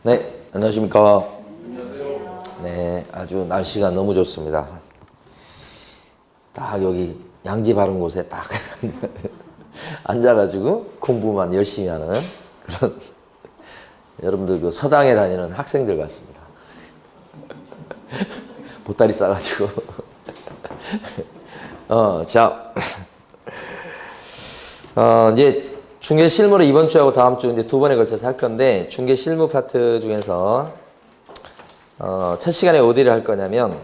네, 안녕하십니까. 네, 아주 날씨가 너무 좋습니다. 딱 여기 양지 바른 곳에 딱 앉아가지고 공부만 열심히 하는 그런 여러분들 그 서당에 다니는 학생들 같습니다. 보따리 싸가지고. 자, 이제 중개 실무를 이번 주하고 다음 주 이제 두 번에 걸쳐서 할 건데, 중개 실무 파트 중에서 첫 시간에 어디를 할 거냐면,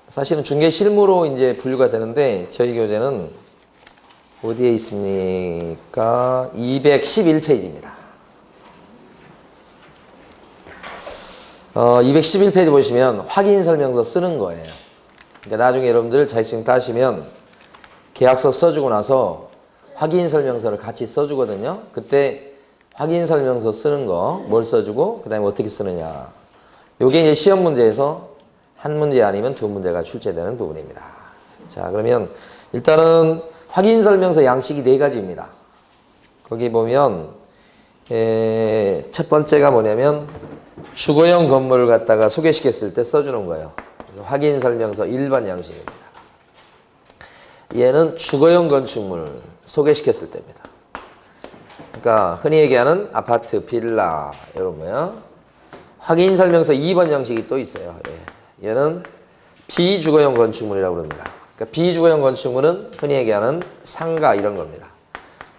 사실은 중개 실무로 이제 분류가 되는데, 저희 교재는 어디에 있습니까? 211페이지입니다. 211페이지 보시면 확인 설명서 쓰는 거예요. 그러니까 나중에 여러분들 자격증 따시면 계약서 써주고 나서 확인 설명서를 같이 써주거든요. 그때 확인 설명서 쓰는 거 뭘 써주고 그 다음에 어떻게 쓰느냐. 요게 이제 시험 문제에서 한 문제 아니면 두 문제가 출제되는 부분입니다. 자, 그러면 일단은 확인 설명서 양식이 네 가지입니다. 거기 보면 첫 번째가 뭐냐면 주거용 건물을 갖다가 소개시켰을 때 써주는 거예요. 확인 설명서 1번 양식입니다. 얘는 주거용 건축물 소개시켰을 때입니다. 그러니까 흔히 얘기하는 아파트, 빌라 이런 거요. 확인 설명서 2번 양식이 또 있어요. 얘는 비주거용 건축물이라고 합니다. 그러니까 비주거용 건축물은 흔히 얘기하는 상가 이런 겁니다.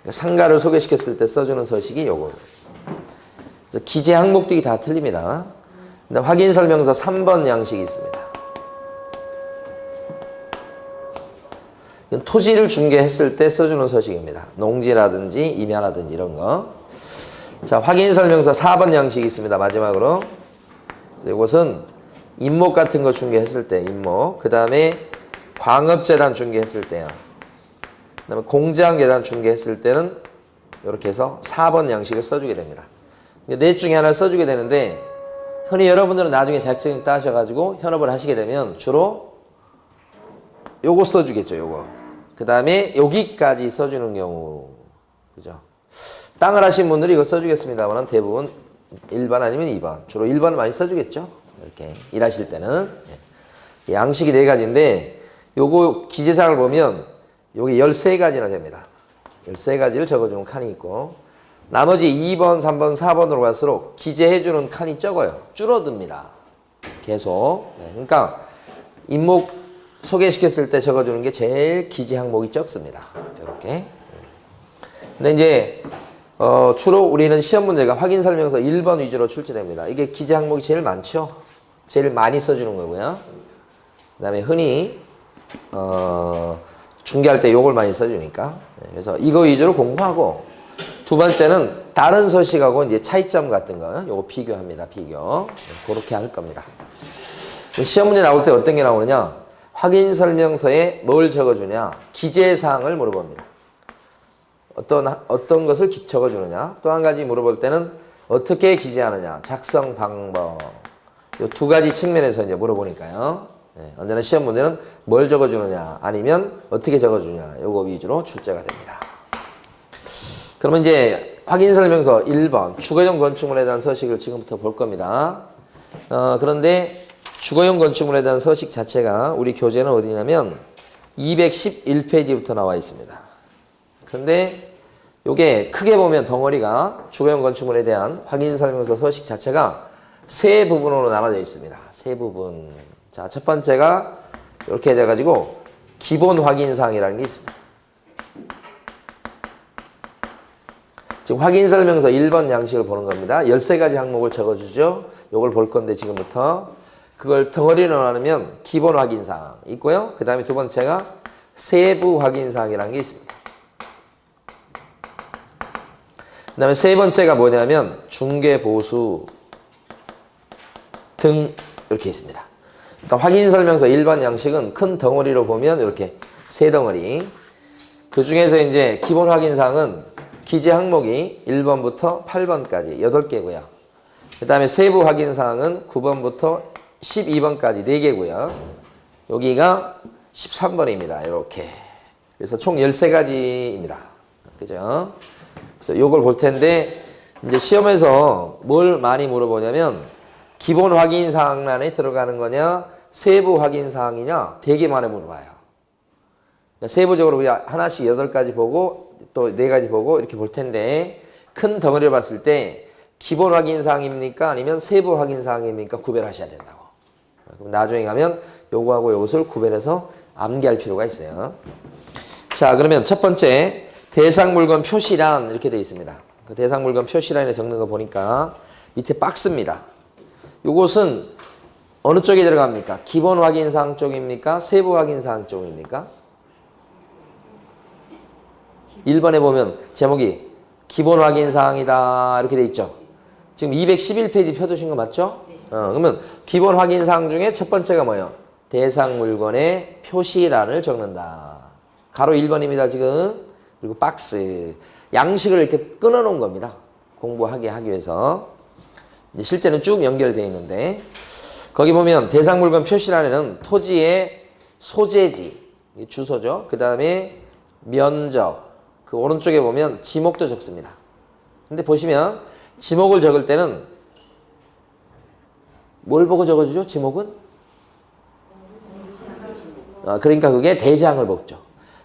그러니까 상가를 소개시켰을 때 써주는 서식이 요거. 그래서 기재 항목들이 다 틀립니다. 근데 확인 설명서 3번 양식이 있습니다. 토지를 중개했을 때 써주는 서식입니다. 농지라든지 임야라든지 이런 거. 자, 확인 설명서 4번 양식이 있습니다. 마지막으로. 이것은 임목 같은 거 중개했을 때, 임목. 그 다음에 광업재단 중개했을 때요. 그 다음에 공장재단 중개했을 때는 이렇게 해서 4번 양식을 써주게 됩니다. 넷 중에 하나를 써주게 되는데, 흔히 여러분들은 나중에 자격증 따셔가지고 현업을 하시게 되면 주로 요거 써주겠죠, 요거. 그 다음에 여기까지 써주는 경우, 그죠? 땅을 하신 분들이 이거 써주겠습니다만 대부분 1번 아니면 2번. 주로 1번을 많이 써주겠죠? 이렇게 일하실 때는. 양식이 네 가지인데, 요거 기재사항을 보면 여기 13가지나 됩니다. 13가지를 적어주는 칸이 있고, 나머지 2번, 3번, 4번으로 갈수록 기재해주는 칸이 적어요. 줄어듭니다. 계속. 그러니까 임목 소개시켰을 때 적어주는 게 제일 기재 항목이 적습니다. 이렇게. 근데 이제 주로 우리는 시험 문제가 확인 설명서 1번 위주로 출제됩니다. 이게 기재 항목이 제일 많죠. 제일 많이 써주는 거고요. 그 다음에 흔히 중개할 때 요걸 많이 써주니까. 그래서 이거 위주로 공부하고, 두 번째는 다른 서식하고 이제 차이점 같은 거 요거 비교합니다. 비교. 그렇게 할 겁니다. 시험 문제 나올 때 어떤 게 나오느냐? 확인 설명서에 뭘 적어주냐? 기재사항을 물어봅니다. 어떤 것을 적어주느냐? 또 한 가지 물어볼 때는 어떻게 기재하느냐? 작성 방법. 이 두 가지 측면에서 이제 물어보니까요. 언제나 시험 문제는 뭘 적어주느냐? 아니면 어떻게 적어주냐? 요거 위주로 출제가 됩니다. 그러면 이제 확인 설명서 1번 주거용 건축물에 대한 서식을 지금부터 볼 겁니다. 그런데 주거용 건축물에 대한 서식 자체가 우리 교재는 어디냐면 211페이지부터 나와 있습니다. 근데 요게 크게 보면 덩어리가 주거용 건축물에 대한 확인 설명서 서식 자체가 세 부분으로 나눠져 있습니다. 세 부분. 자, 첫 번째가 이렇게 돼가지고 기본 확인사항이라는 게 있습니다. 지금 확인 설명서 1번 양식을 보는 겁니다. 13가지 항목을 적어주죠. 요걸 볼 건데 지금부터. 그걸 덩어리로 나누면 기본 확인사항 있고요. 그 다음에 두 번째가 세부 확인사항이라는 게 있습니다. 그 다음에 세 번째가 뭐냐면 중개보수 등 이렇게 있습니다. 그러니까 확인설명서 1번 양식은 큰 덩어리로 보면 이렇게 세 덩어리. 그 중에서 이제 기본 확인사항은 기재 항목이 1번부터 8번까지 8개고요. 그 다음에 세부 확인사항은 9번부터 12번까지 4개고요. 여기가 13번입니다. 이렇게. 그래서 총 13가지입니다. 그죠? 그래서 요걸 볼 텐데, 이제 시험에서 뭘 많이 물어보냐면 기본 확인 사항란에 들어가는 거냐 세부 확인 사항이냐 되게 많이 물어봐요. 그러니까 세부적으로 우리 하나씩 8가지 보고 또 4가지 보고 이렇게 볼 텐데 큰 덩어리를 봤을 때 기본 확인 사항입니까? 아니면 세부 확인 사항입니까? 구별하셔야 된다고. 그럼 나중에 가면 요거하고 요것을 구별해서 암기할 필요가 있어요. 자, 그러면 첫 번째 대상 물건 표시란 이렇게 되어 있습니다. 그 대상 물건 표시란에 적는 거 보니까 밑에 박스입니다. 요것은 어느 쪽에 들어갑니까? 기본 확인 사항 쪽입니까? 세부 확인 사항 쪽입니까? 1번에 보면 제목이 기본 확인 사항이다 이렇게 돼 있죠. 지금 211페이지 펴두신 거 맞죠? 그러면 기본 확인 사항 중에 첫 번째가 뭐예요? 대상 물건의 표시란을 적는다. 가로 1번입니다 지금. 그리고 박스. 양식을 이렇게 끊어 놓은 겁니다. 공부하게 하기 위해서. 실제는 쭉 연결되어 있는데 거기 보면 대상 물건 표시란에는 토지의 소재지, 주소죠. 그 다음에 면적, 그 오른쪽에 보면 지목도 적습니다. 근데 보시면 지목을 적을 때는 뭘 보고 적어주죠? 지목은? 그러니까 그게 대장을 보죠.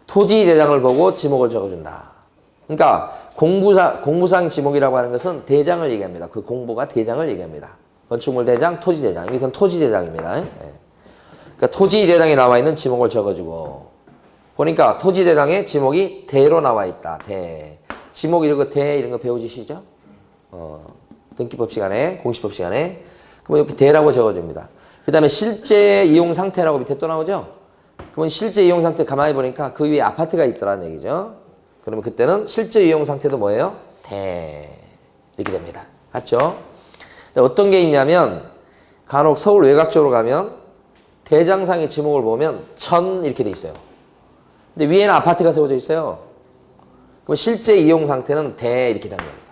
토지 대장을 보고 지목을 적어준다. 그러니까 공부상 지목이라고 하는 것은 대장을 얘기합니다. 그 공부가 대장을 얘기합니다. 건축물 대장, 토지 대장. 여기서는 토지 대장입니다. 그러니까 토지 대장에 나와 있는 지목을 적어주고 보니까 토지 대장에 지목이 대로 나와 있다. 대. 지목 이런 거 대 이런 거 배우시죠? 등기법 시간에, 공시법 시간에. 그러면 이렇게 대라고 적어줍니다. 그 다음에 실제 이용 상태라고 밑에 또 나오죠? 그러면 실제 이용 상태 가만히 보니까 그 위에 아파트가 있더라는 얘기죠. 그러면 그때는 실제 이용 상태도 뭐예요? 대. 이렇게 됩니다. 같죠? 어떤 게 있냐면 간혹 서울 외곽 쪽으로 가면 대장상의 지목을 보면 천 이렇게 돼 있어요. 근데 위에는 아파트가 세워져 있어요. 그럼 실제 이용 상태는 대 이렇게 되는 겁니다.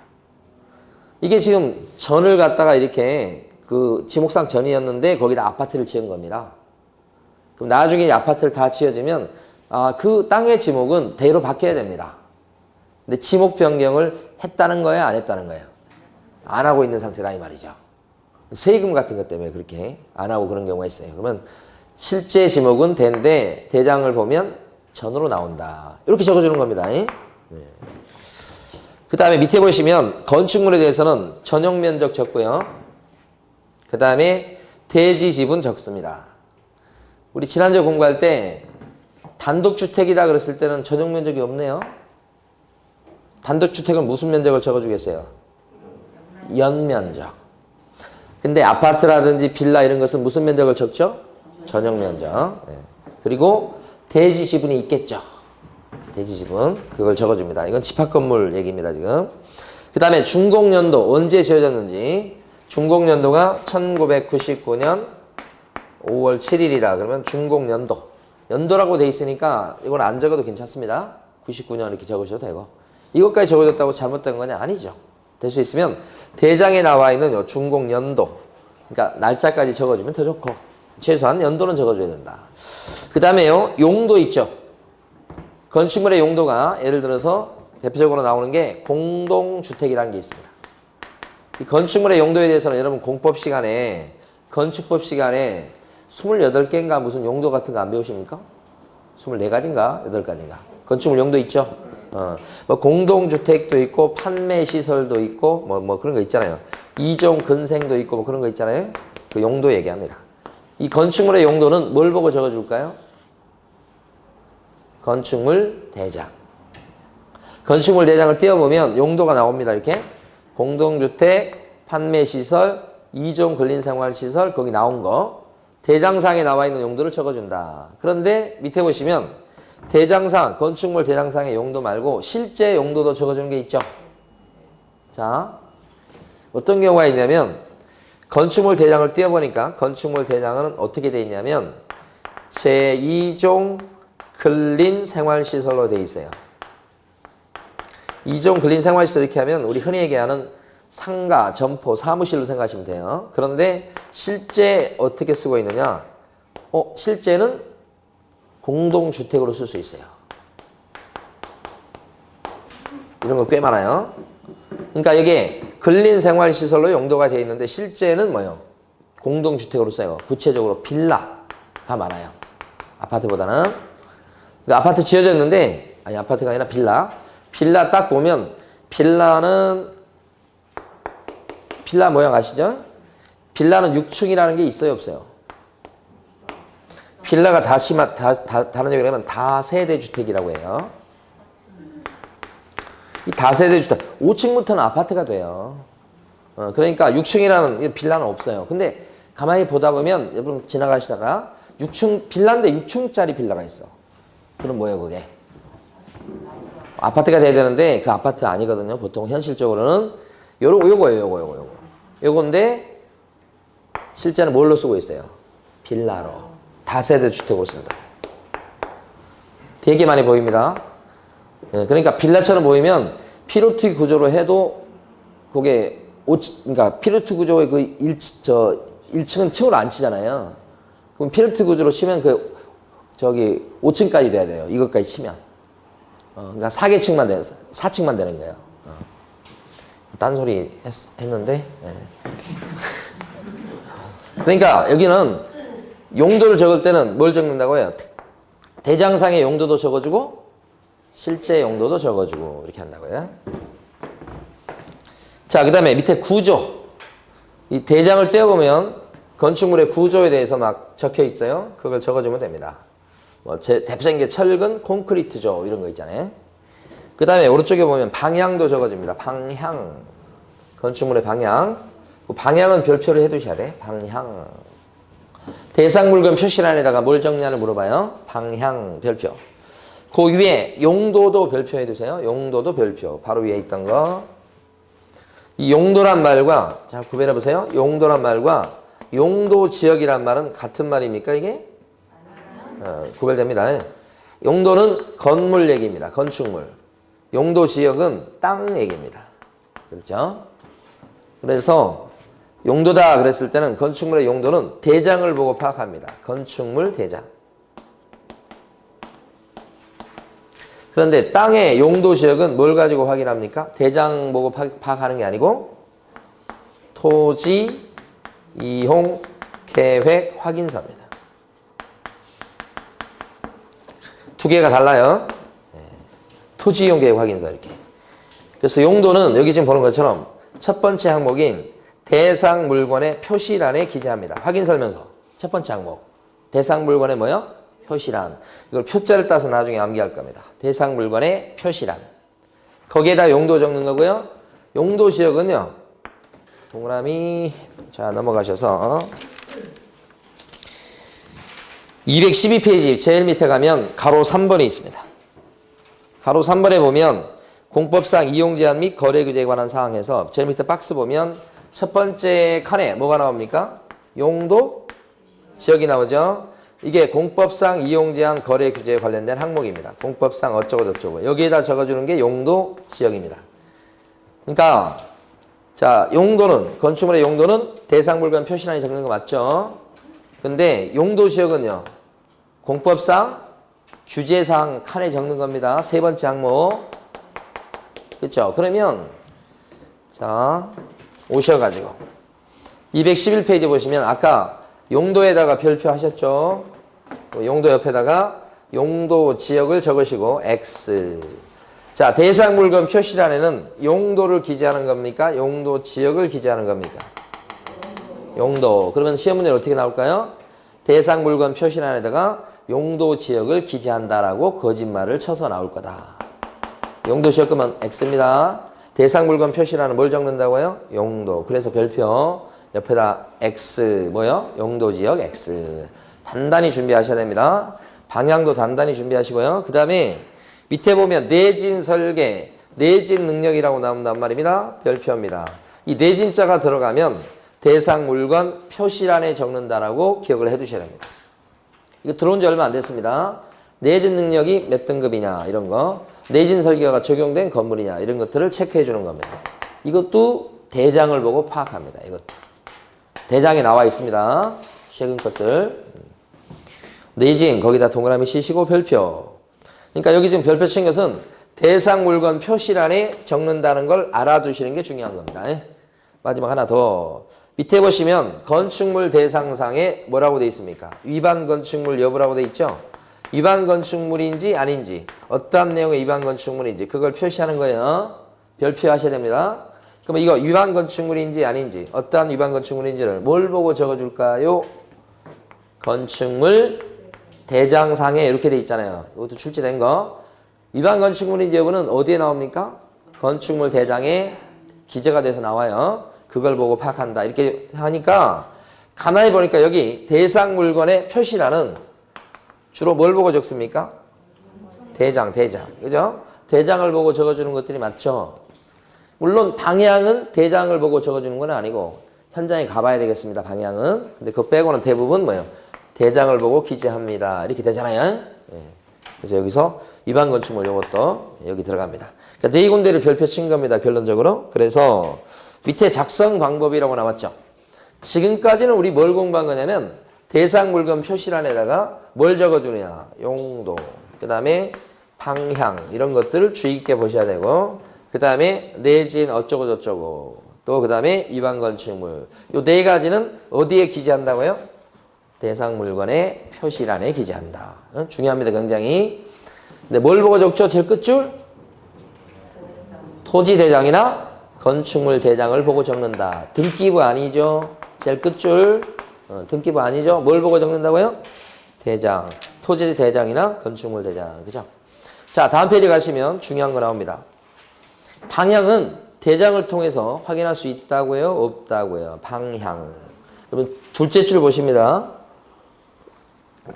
이게 지금 전을 갖다가 이렇게 그 지목상 전이었는데 거기다 아파트를 지은 겁니다. 그럼 나중에 아파트를 다 지어지면 그 땅의 지목은 대로 바뀌어야 됩니다. 근데 지목 변경을 했다는 거예요? 안 했다는 거예요? 안 하고 있는 상태다 이 말이죠. 세금 같은 것 때문에 그렇게 안 하고 그런 경우가 있어요. 그러면 실제 지목은 대인데 대장을 보면 전으로 나온다. 이렇게 적어주는 겁니다. 네. 그 다음에 밑에 보시면 건축물에 대해서는 전용 면적 적고요. 그 다음에 대지 지분 적습니다. 우리 지난주에 공부할 때 단독주택이다 그랬을 때는 전용 면적이 없네요. 단독주택은 무슨 면적을 적어주겠어요? 연면적. 근데 아파트라든지 빌라 이런 것은 무슨 면적을 적죠? 전용 면적. 네. 그리고 대지 지분이 있겠죠. 대지 지분. 그걸 적어줍니다. 이건 집합건물 얘기입니다, 지금. 그 다음에 준공연도 언제 지어졌는지. 준공연도가 1999년 5월 7일이다. 그러면 준공연도. 연도라고 돼 있으니까 이건 안 적어도 괜찮습니다. 99년 이렇게 적으셔도 되고. 이것까지 적어졌다고 잘못된 거냐? 아니죠. 될 수 있으면 대장에 나와 있는 요 준공연도. 그러니까 날짜까지 적어주면 더 좋고. 최소한 연도는 적어줘야 된다. 그 다음에요. 용도 있죠. 건축물의 용도가 예를 들어서 대표적으로 나오는 게 공동주택이라는 게 있습니다. 이 건축물의 용도에 대해서는 여러분 공법 시간에 건축법 시간에 28개인가 무슨 용도 같은 거 안 배우십니까? 24가지인가? 8가지인가? 건축물 용도 있죠? 뭐 공동주택도 있고 판매시설도 있고 뭐 그런 거 있잖아요. 이종 근생도 있고 뭐 그런 거 있잖아요. 그 용도 얘기합니다. 이 건축물의 용도는 뭘 보고 적어줄까요? 건축물 대장. 건축물 대장을 띄워보면 용도가 나옵니다. 이렇게 공동주택, 판매시설, 이종 근린생활시설 거기 나온 거 대장상에 나와 있는 용도를 적어준다. 그런데 밑에 보시면 대장상, 건축물 대장상의 용도 말고 실제 용도도 적어주는 게 있죠. 자, 어떤 경우가 있냐면 건축물 대장을 띄워보니까 건축물 대장은 어떻게 되어 있냐면 제2종 근린생활시설로 되어 있어요. 2종 근린생활시설 이렇게 하면 우리 흔히 얘기하는 상가, 점포, 사무실로 생각하시면 돼요. 그런데 실제 어떻게 쓰고 있느냐? 실제는 공동주택으로 쓸 수 있어요. 이런 거 꽤 많아요. 그러니까 여기에 근린생활시설로 용도가 되어 있는데 실제는 뭐예요? 공동주택으로 써요. 구체적으로 빌라가 많아요. 아파트보다는. 그러니까 아파트 지어졌는데, 아니 아파트가 아니라 빌라. 빌라 딱 보면 빌라 모양 아시죠? 빌라는 6층이라는 게 있어요, 없어요? 빌라가 다른 얘기로 하면 다세대 주택이라고 해요. 이 다세대 주택, 5층부터는 아파트가 돼요. 그러니까 6층이라는 빌라는 없어요. 근데 가만히 보다 보면 여러분 지나가시다가 6층 빌라인데 6층짜리 빌라가 있어. 그럼 뭐예요, 그게? 아파트가 돼야 되는데 그 아파트 아니거든요. 보통 현실적으로는 요거예요. 요건데 실제는 뭘로 쓰고 있어요? 빌라로. 다세대 주택으로 쓴다. 되게 많이 보입니다. 그러니까 빌라처럼 보이면 피로티 구조로 해도 그게 그러니까 피로티 구조의 그 1층은 층으로 안 치잖아요. 그럼 피로티 구조로 치면 5층까지 돼야 돼요. 이것까지 치면. 그러니까 4층만 되는 거예요. 딴소리 했는데. 그러니까 여기는 용도를 적을 때는 뭘 적는다고 해요? 대장상의 용도도 적어주고 실제 용도도 적어주고 이렇게 한다고요. 자, 그 다음에 밑에 구조. 이 대장을 떼어보면 건축물의 구조에 대해서 막 적혀 있어요. 그걸 적어주면 됩니다. 대표적인 게 철근, 콘크리트죠. 이런 거 있잖아요. 그 다음에 오른쪽에 보면 방향도 적어줍니다. 방향. 건축물의 방향. 방향은 별표를 해두셔야 돼. 방향. 대상 물건 표시란에다가 뭘 적냐를 물어봐요. 방향 별표. 그 위에 용도도 별표해 두세요. 용도도 별표. 바로 위에 있던 거. 이 용도란 말과 잘 구별해 보세요. 용도란 말과 용도 지역이란 말은 같은 말입니까 이게? 구별됩니다. 용도는 건물 얘기입니다. 건축물. 용도 지역은 땅 얘기입니다. 그렇죠? 그래서 용도다 그랬을 때는 건축물의 용도는 대장을 보고 파악합니다. 건축물 대장. 그런데 땅의 용도 지역은 뭘 가지고 확인합니까? 대장 보고 파악하는 게 아니고 토지 이용 계획 확인서입니다. 두 개가 달라요. 토지 이용 계획 확인서 이렇게. 그래서 용도는 여기 지금 보는 것처럼 첫 번째 항목인 대상 물건의 표시란에 기재합니다. 확인 설명서. 첫 번째 항목. 대상 물건의 뭐요? 표시란. 이걸 표자를 따서 나중에 암기할 겁니다. 대상 물건의 표시란. 거기에다 용도 적는 거고요. 용도 지역은요. 동그라미. 자, 넘어가셔서 212페이지 제일 밑에 가면 가로 3번이 있습니다. 가로 3번에 보면 공법상 이용 제한 및 거래 규제에 관한 사항에서 제일 밑에 박스 보면 첫 번째 칸에 뭐가 나옵니까? 용도 지역이 나오죠. 이게 공법상 이용 제한 거래 규제에 관련된 항목입니다. 공법상 어쩌고 여기에다 적어주는 게 용도 지역입니다. 그러니까 자 용도는 건축물의 용도는 대상 물건 표시란에 적는 거 맞죠? 근데 용도 지역은요. 공법상 규제사항 칸에 적는 겁니다. 세 번째 항목. 그렇죠? 그러면 자 오셔가지고 211페이지 보시면 아까 용도에다가 별표 하셨죠? 용도 옆에다가 용도 지역을 적으시고 X. 자, 대상 물건 표시란에는 용도를 기재하는 겁니까? 용도 지역을 기재하는 겁니까? 용도. 그러면 시험 문제는 어떻게 나올까요? 대상 물건 표시란에다가 용도 지역을 기재한다라고 거짓말을 쳐서 나올 거다. 용도 지역 그러면 X입니다. 대상 물건 표시란은 뭘 적는다고요? 용도. 그래서 별표 옆에다 X 뭐요? 용도 지역 X. 단단히 준비하셔야 됩니다. 방향도 단단히 준비하시고요. 그 다음에 밑에 보면 내진 설계, 내진 능력이라고 나온단 말입니다. 별표입니다. 이 내진자가 들어가면 대상 물건 표시란에 적는다라고 기억을 해두셔야 됩니다. 이거 들어온 지 얼마 안 됐습니다. 내진 능력이 몇 등급이냐 이런 거, 내진 설계가 적용된 건물이냐 이런 것들을 체크해 주는 겁니다. 이것도 대장을 보고 파악합니다. 이것도 대장에 나와 있습니다. 최근 것들. 내진 거기다 동그라미 치시고 별표. 그러니까 여기 지금 별표 친 것은 대상 물건 표시란에 적는다는 걸 알아두시는 게 중요한 겁니다. 마지막 하나 더. 밑에 보시면 건축물 대상상에 뭐라고 돼 있습니까? 위반 건축물 여부라고 돼 있죠? 위반 건축물인지 아닌지, 어떠한 내용의 위반 건축물인지 그걸 표시하는 거예요. 별표하셔야 됩니다. 그러면 이거 위반 건축물인지 아닌지, 어떠한 위반 건축물인지를 뭘 보고 적어줄까요? 건축물 대장상에 이렇게 돼 있잖아요. 이것도 출제된 거. 위반 건축물인지 여부는 어디에 나옵니까? 건축물 대장에 기재가 돼서 나와요. 그걸 보고 파악한다. 이렇게 하니까 가만히 보니까 여기 대상 물건의 표시란은 주로 뭘 보고 적습니까? 대장. 그죠? 대장을 보고 적어주는 것들이 맞죠? 물론 방향은 대장을 보고 적어주는 건 아니고 현장에 가봐야 되겠습니다. 방향은. 근데 그거 빼고는 대부분 뭐예요? 대장을 보고 기재합니다. 이렇게 되잖아요. 그래서 여기서 위반 건축물 이것도 여기 들어갑니다. 그러니까 네 군데를 별표 친 겁니다. 결론적으로. 그래서 밑에 작성 방법이라고 나왔죠. 지금까지는 우리 뭘 공부한 거냐면 대상 물건 표시란에다가 뭘 적어주느냐. 용도, 그 다음에 방향 이런 것들을 주의 깊게 보셔야 되고, 그 다음에 내진 어쩌고 저쩌고, 또 그 다음에 위반 건축물. 요 네 가지는 어디에 기재한다고요? 대상 물건의 표시란에 기재한다. 중요합니다. 굉장히. 근데 뭘 보고 적죠? 제일 끝줄? 토지 대장이나 건축물 대장을 보고 적는다. 등기부 아니죠? 제일 끝줄. 등기부 아니죠? 뭘 보고 적는다고요? 대장. 토지 대장이나 건축물 대장. 그죠? 자, 다음 페이지 가시면 중요한 거 나옵니다. 방향은 대장을 통해서 확인할 수 있다고요? 없다고요? 방향. 그러면 둘째 줄 보십니다.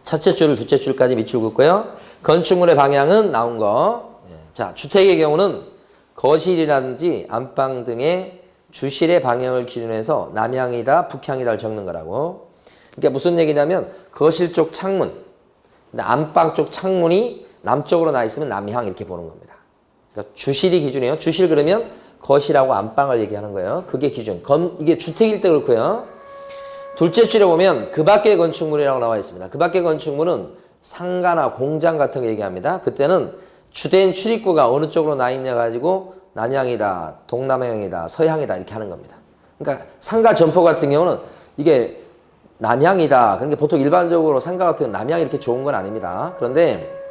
첫째 줄을 둘째 줄까지 밑줄 긋고요. 건축물의 방향은 나온 거. 자, 주택의 경우는 거실이라든지 안방 등의 주실의 방향을 기준으로 해서 남향이다, 북향이다를 적는 거라고. 그러니까 무슨 얘기냐면 거실 쪽 창문, 안방 쪽 창문이 남쪽으로 나 있으면 남향 이렇게 보는 겁니다. 그러니까 주실이 기준이에요. 주실 그러면 거실하고 안방을 얘기하는 거예요. 그게 기준. 이게 주택일 때 그렇고요. 둘째 줄에 보면 그 밖의 건축물이라고 나와 있습니다. 그 밖의 건축물은 상가나 공장 같은 거 얘기합니다. 그때는 주된 출입구가 어느 쪽으로 나 있냐 가지고 남향이다, 동남향이다, 서향이다 이렇게 하는 겁니다. 그러니까 상가 점포 같은 경우는 이게 남향이다. 그러니까 보통 일반적으로 상가 같은 경우는 남향이 이렇게 좋은 건 아닙니다. 그런데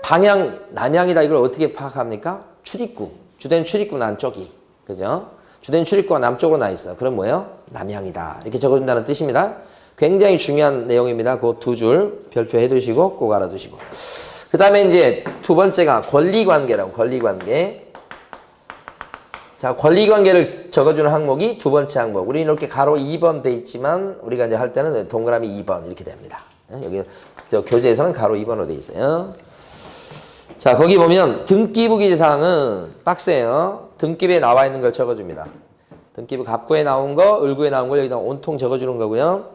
방향 남향이다 이걸 어떻게 파악합니까? 출입구, 주된 출입구 난 쪽이, 그죠? 주된 출입구가 남쪽으로 나 있어. 그럼 뭐예요? 남향이다. 이렇게 적어준다는 뜻입니다. 굉장히 중요한 내용입니다. 그 두 줄 별표해 두시고 꼭 알아두시고. 그 다음에 이제 두 번째가 권리관계라고. 권리관계. 자, 권리관계를 적어주는 항목이 두 번째 항목. 우리는 이렇게 가로 2번 돼 있지만 우리가 이제 할 때는 동그라미 2번 이렇게 됩니다. 여기 저 교재에서는 가로 2번으로 돼 있어요. 자, 거기 보면 등기부 기재사항은 빡세요. 등기부에 나와 있는 걸 적어줍니다. 등기부 갑구에 나온 거, 을구에 나온 걸 여기다 온통 적어주는 거고요.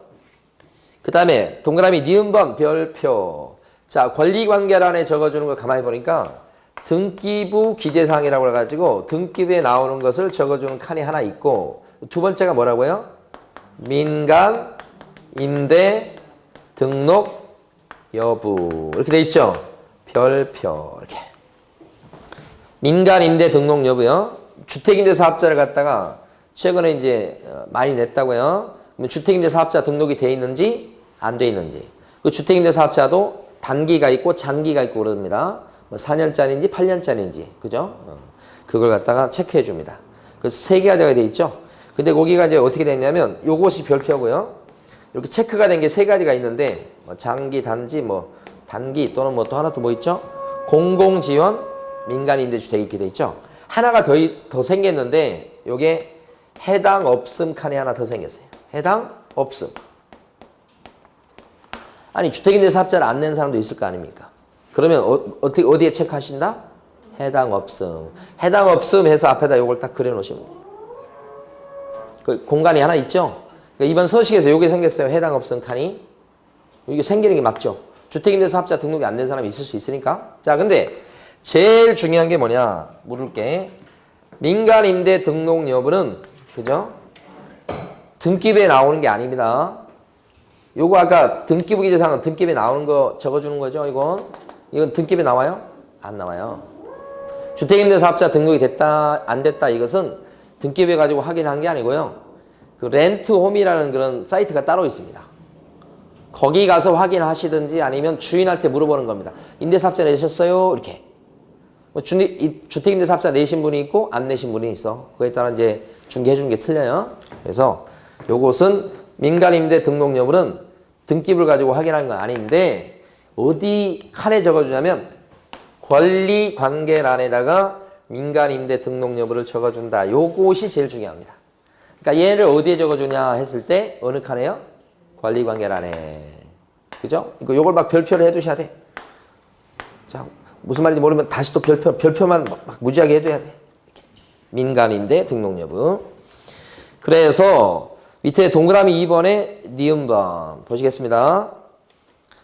그 다음에 동그라미 니은번 별표. 자, 권리관계란에 적어주는 걸 가만히 보니까 등기부 기재사항이라고 해가지고 등기부에 나오는 것을 적어주는 칸이 하나 있고, 두 번째가 뭐라고요? 민간, 임대, 등록, 여부 이렇게 돼 있죠? 별표 이렇게. 민간, 임대, 등록 여부요. 주택임대 사업자를 갖다가 최근에 이제 많이 냈다고요. 그러면 주택임대 사업자 등록이 돼 있는지 안 돼 있는지. 그 주택임대 사업자도 단기가 있고 장기가 있고 그럽니다. 뭐 4년짜리인지 8년짜리인지, 그죠? 그걸 갖다가 체크해 줍니다. 그래서 세 개가 되어 있죠. 근데 거기가 이제 어떻게 됐냐면 요것이 별표고요. 이렇게 체크가 된 게 세 가지가 있는데 뭐 장기, 단지, 뭐 단기 또는 뭐 또 하나 또 뭐 있죠? 공공지원, 민간임대주택 이렇게 돼 있죠. 하나가 더 생겼는데 요게 해당 없음 칸이 하나 더 생겼어요. 해당 없음. 아니 주택임대 사업자를 안 낸 사람도 있을 거 아닙니까? 그러면 어디에 체크하신다? 해당 없음. 해당 없음 해서 앞에다 요걸 딱 그려놓으시면 돼요. 그 공간이 하나 있죠? 그러니까 이번 서식에서 요게 생겼어요. 해당 없음 칸이. 이게 생기는 게 맞죠? 주택임대 사업자 등록이 안 된 사람이 있을 수 있으니까. 자, 근데 제일 중요한 게 뭐냐? 물을 게 민간임대 등록 여부는, 그죠? 등기부에 나오는 게 아닙니다. 요거 아까 등기부 기재사항은 등기부에 나오는 거 적어주는 거죠, 이건. 이건 등기부에 나와요? 안 나와요. 주택임대사업자 등록이 됐다 안 됐다 이것은 등기부에 가지고 확인한 게 아니고요. 그 렌트홈이라는 그런 사이트가 따로 있습니다. 거기 가서 확인하시든지 아니면 주인한테 물어보는 겁니다. 임대사업자 내셨어요? 이렇게. 주택임대사업자 내신 분이 있고 안 내신 분이 있어. 그에 따라 이제 중개해 주는 게 틀려요. 그래서 요것은 민간임대 등록 여부는 등기부를 가지고 확인하는 건 아닌데 어디 칸에 적어주냐면 권리관계란에다가 민간임대 등록 여부를 적어준다. 요것이 제일 중요합니다. 그러니까 얘를 어디에 적어주냐 했을 때 어느 칸에요? 권리관계란에. 그죠? 요걸 막 별표를 해두셔야 돼. 자, 무슨 말인지 모르면 다시 또 별표만 막 무지하게 해줘야 돼. 이렇게. 민간임대 등록 여부. 그래서 밑에 동그라미 2번에 니은번 보시겠습니다.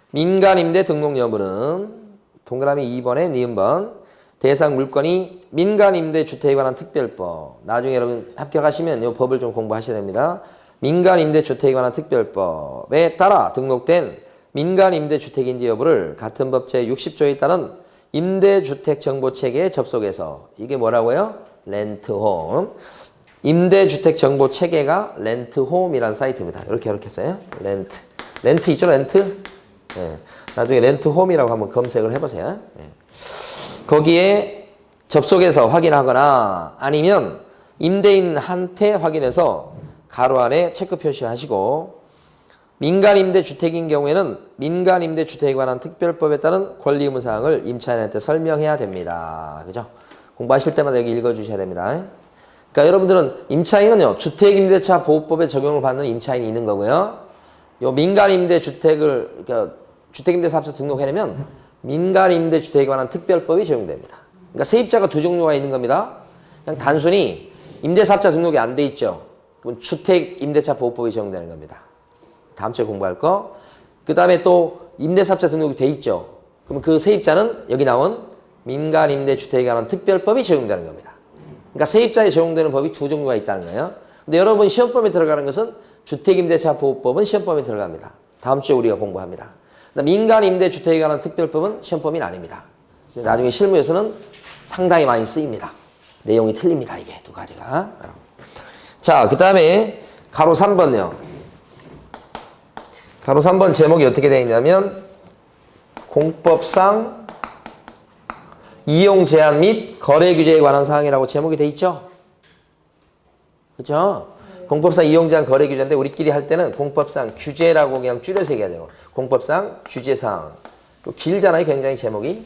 민간임대 등록 여부는 동그라미 2번에 니은번 대상 물건이 민간임대 주택에 관한 특별법. 나중에 여러분 합격하시면 이 법을 좀 공부하셔야 됩니다. 민간임대 주택에 관한 특별법에 따라 등록된 민간임대주택인지 여부를 같은 법 제60조에 따른 임대주택정보체계에 접속해서 이게 뭐라고요? 렌트홈. 임대주택정보체계가 렌트홈이라는 사이트입니다. 이렇게 써요. 렌트 있죠? 렌트? 네. 나중에 렌트홈이라고 한번 검색을 해보세요. 네. 거기에 접속해서 확인하거나 아니면 임대인한테 확인해서 가로 안에 체크 표시하시고 민간임대주택인 경우에는 민간임대주택에 관한 특별법에 따른 권리 의무 사항을 임차인한테 설명해야 됩니다. 그죠? 공부하실 때마다 여기 읽어주셔야 됩니다. 그러니까 여러분들은 임차인은요, 주택임대차 보호법에 적용을 받는 임차인이 있는 거고요. 요 민간임대주택을, 그러니까 주택임대사업자 등록해내면 민간임대주택에 관한 특별법이 적용됩니다. 그러니까 세입자가 두 종류가 있는 겁니다. 그냥 단순히 임대사업자 등록이 안 돼 있죠. 그럼 주택임대차 보호법이 적용되는 겁니다. 다음 주에 공부할 거. 그 다음에 또 임대사업자 등록이 돼 있죠. 그럼 그 세입자는 여기 나온 민간임대주택에 관한 특별법이 적용되는 겁니다. 그러니까 세입자에 적용되는 법이 두 종류가 있다는 거예요. 근데 여러분 시험범위에 들어가는 것은 주택임대차 보호법은 시험범위에 들어갑니다. 다음 주에 우리가 공부합니다. 민간임대주택에 관한 특별법은 시험범위는 아닙니다. 나중에 실무에서는 상당히 많이 쓰입니다. 내용이 틀립니다. 이게 두 가지가. 자, 그 다음에 가로 3번요. 가로 3번 제목이 어떻게 되어 있냐면 공법상 이용 제한 및 거래 규제에 관한 사항이라고 제목이 되어 있죠? 그렇죠? 공법상 이용 제한 거래 규제인데 우리끼리 할 때는 공법상 규제라고 그냥 줄여서 얘기하죠. 공법상 규제사항. 길잖아요, 굉장히 제목이.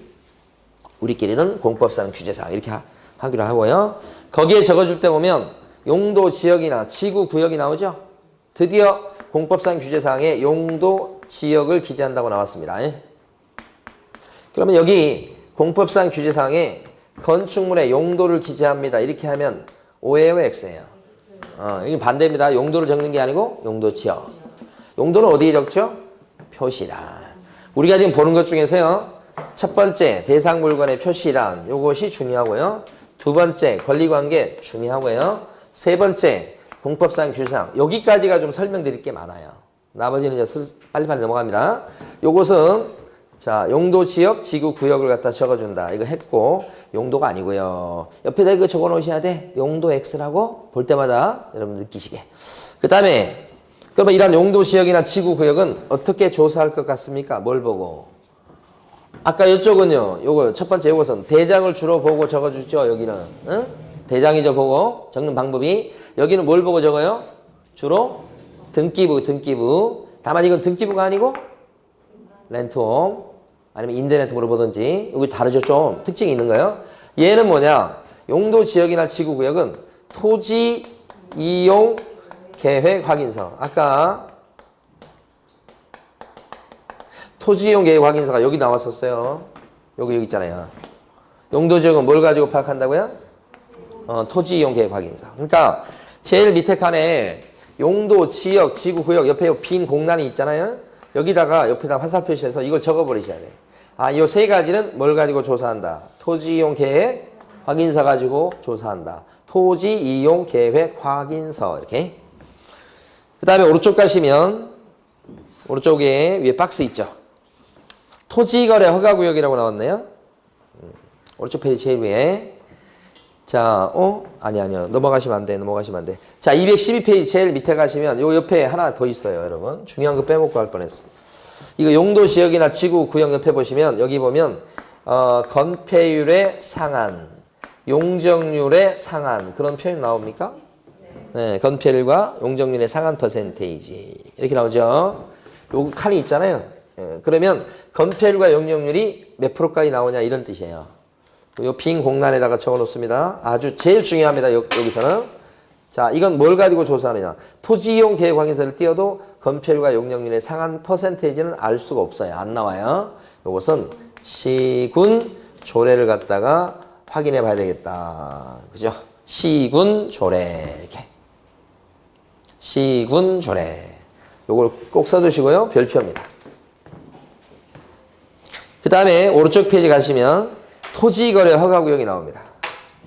우리끼리는 공법상 규제사항 이렇게 하기로 하고요. 거기에 적어줄 때 보면 용도 지역이나 지구 구역이 나오죠? 드디어 공법상 규제사항에 용도 지역을 기재한다고 나왔습니다. 그러면 여기 공법상 규제사항에 건축물의 용도를 기재합니다. 이렇게 하면 O예요, X예요? 이게 반대입니다. 용도를 적는 게 아니고 용도 지역. 용도는 어디에 적죠? 표시란. 우리가 지금 보는 것 중에서요. 첫 번째 대상 물건의 표시란 이것이 중요하고요. 두 번째 권리관계 중요하고요. 세 번째 공법상 규제사항. 여기까지가 좀 설명드릴 게 많아요. 나머지는 이제 빨리빨리 넘어갑니다. 요것은 자, 용도 지역, 지구 구역을 갖다 적어준다. 이거 했고 용도가 아니고요. 옆에다 이거 적어 놓으셔야 돼. 용도 X라고 볼 때마다 여러분 느끼시게. 그 다음에 그러면 이런 용도 지역이나 지구 구역은 어떻게 조사할 것 같습니까? 뭘 보고? 아까 이쪽은요. 요거 첫 번째 요것은 대장을 주로 보고 적어주죠. 여기는. 응? 대장이죠. 보고 적는 방법이. 여기는 뭘 보고 적어요? 주로 등기부. 다만 이건 등기부가 아니고 렌트홈 아니면 임대렌트홈으로 보든지. 여기 다르죠. 좀 특징이 있는 거예요. 얘는 뭐냐? 용도 지역이나 지구 구역은 토지 이용 계획 확인서. 아까 토지 이용 계획 확인서가 여기 나왔었어요. 여기 있잖아요. 용도 지역은 뭘 가지고 파악한다고요? 토지 이용 계획 확인서. 그러니까 제일 밑에 칸에 용도 지역 지구 구역 옆에 빈 공란이 있잖아요. 여기다가 옆에다 화살 표시해서 이걸 적어버리셔야 돼. 아, 이 세 가지는 뭘 가지고 조사한다? 토지 이용 계획 확인서 가지고 조사한다. 토지 이용 계획 확인서 이렇게. 그 다음에 오른쪽 가시면 오른쪽에 위에 박스 있죠. 토지거래 허가구역이라고 나왔네요. 오른쪽 페이지 제일 위에 자, 아니요. 넘어가시면 안 돼. 자, 212페이지 제일 밑에 가시면 요 옆에 하나 더 있어요, 여러분. 중요한 거 빼먹고 할 뻔했어. 이거 용도 지역이나 지구 구역 옆에 보시면 여기 보면 건폐율의 상한, 용적률의 상한 그런 표현 나옵니까? 네, 건폐율과 용적률의 상한 퍼센테이지 이렇게 나오죠. 요 칸이 있잖아요. 그러면 건폐율과 용적률이 몇 프로까지 나오냐 이런 뜻이에요. 요 빈 공란에다가 적어 놓습니다. 아주 제일 중요합니다. 여기서는. 자, 이건 뭘 가지고 조사하느냐. 토지 이용 계획 확인서를 띄워도 건폐율과 용적률의 상한 퍼센테이지는 알 수가 없어요. 안 나와요. 요것은 시군 조례를 갖다가 확인해 봐야 되겠다. 그죠? 시군 조례. 이렇게. 시군 조례. 요걸 꼭 써두시고요. 별표입니다. 그 다음에 오른쪽 페이지 가시면 토지거래 허가구역이 나옵니다.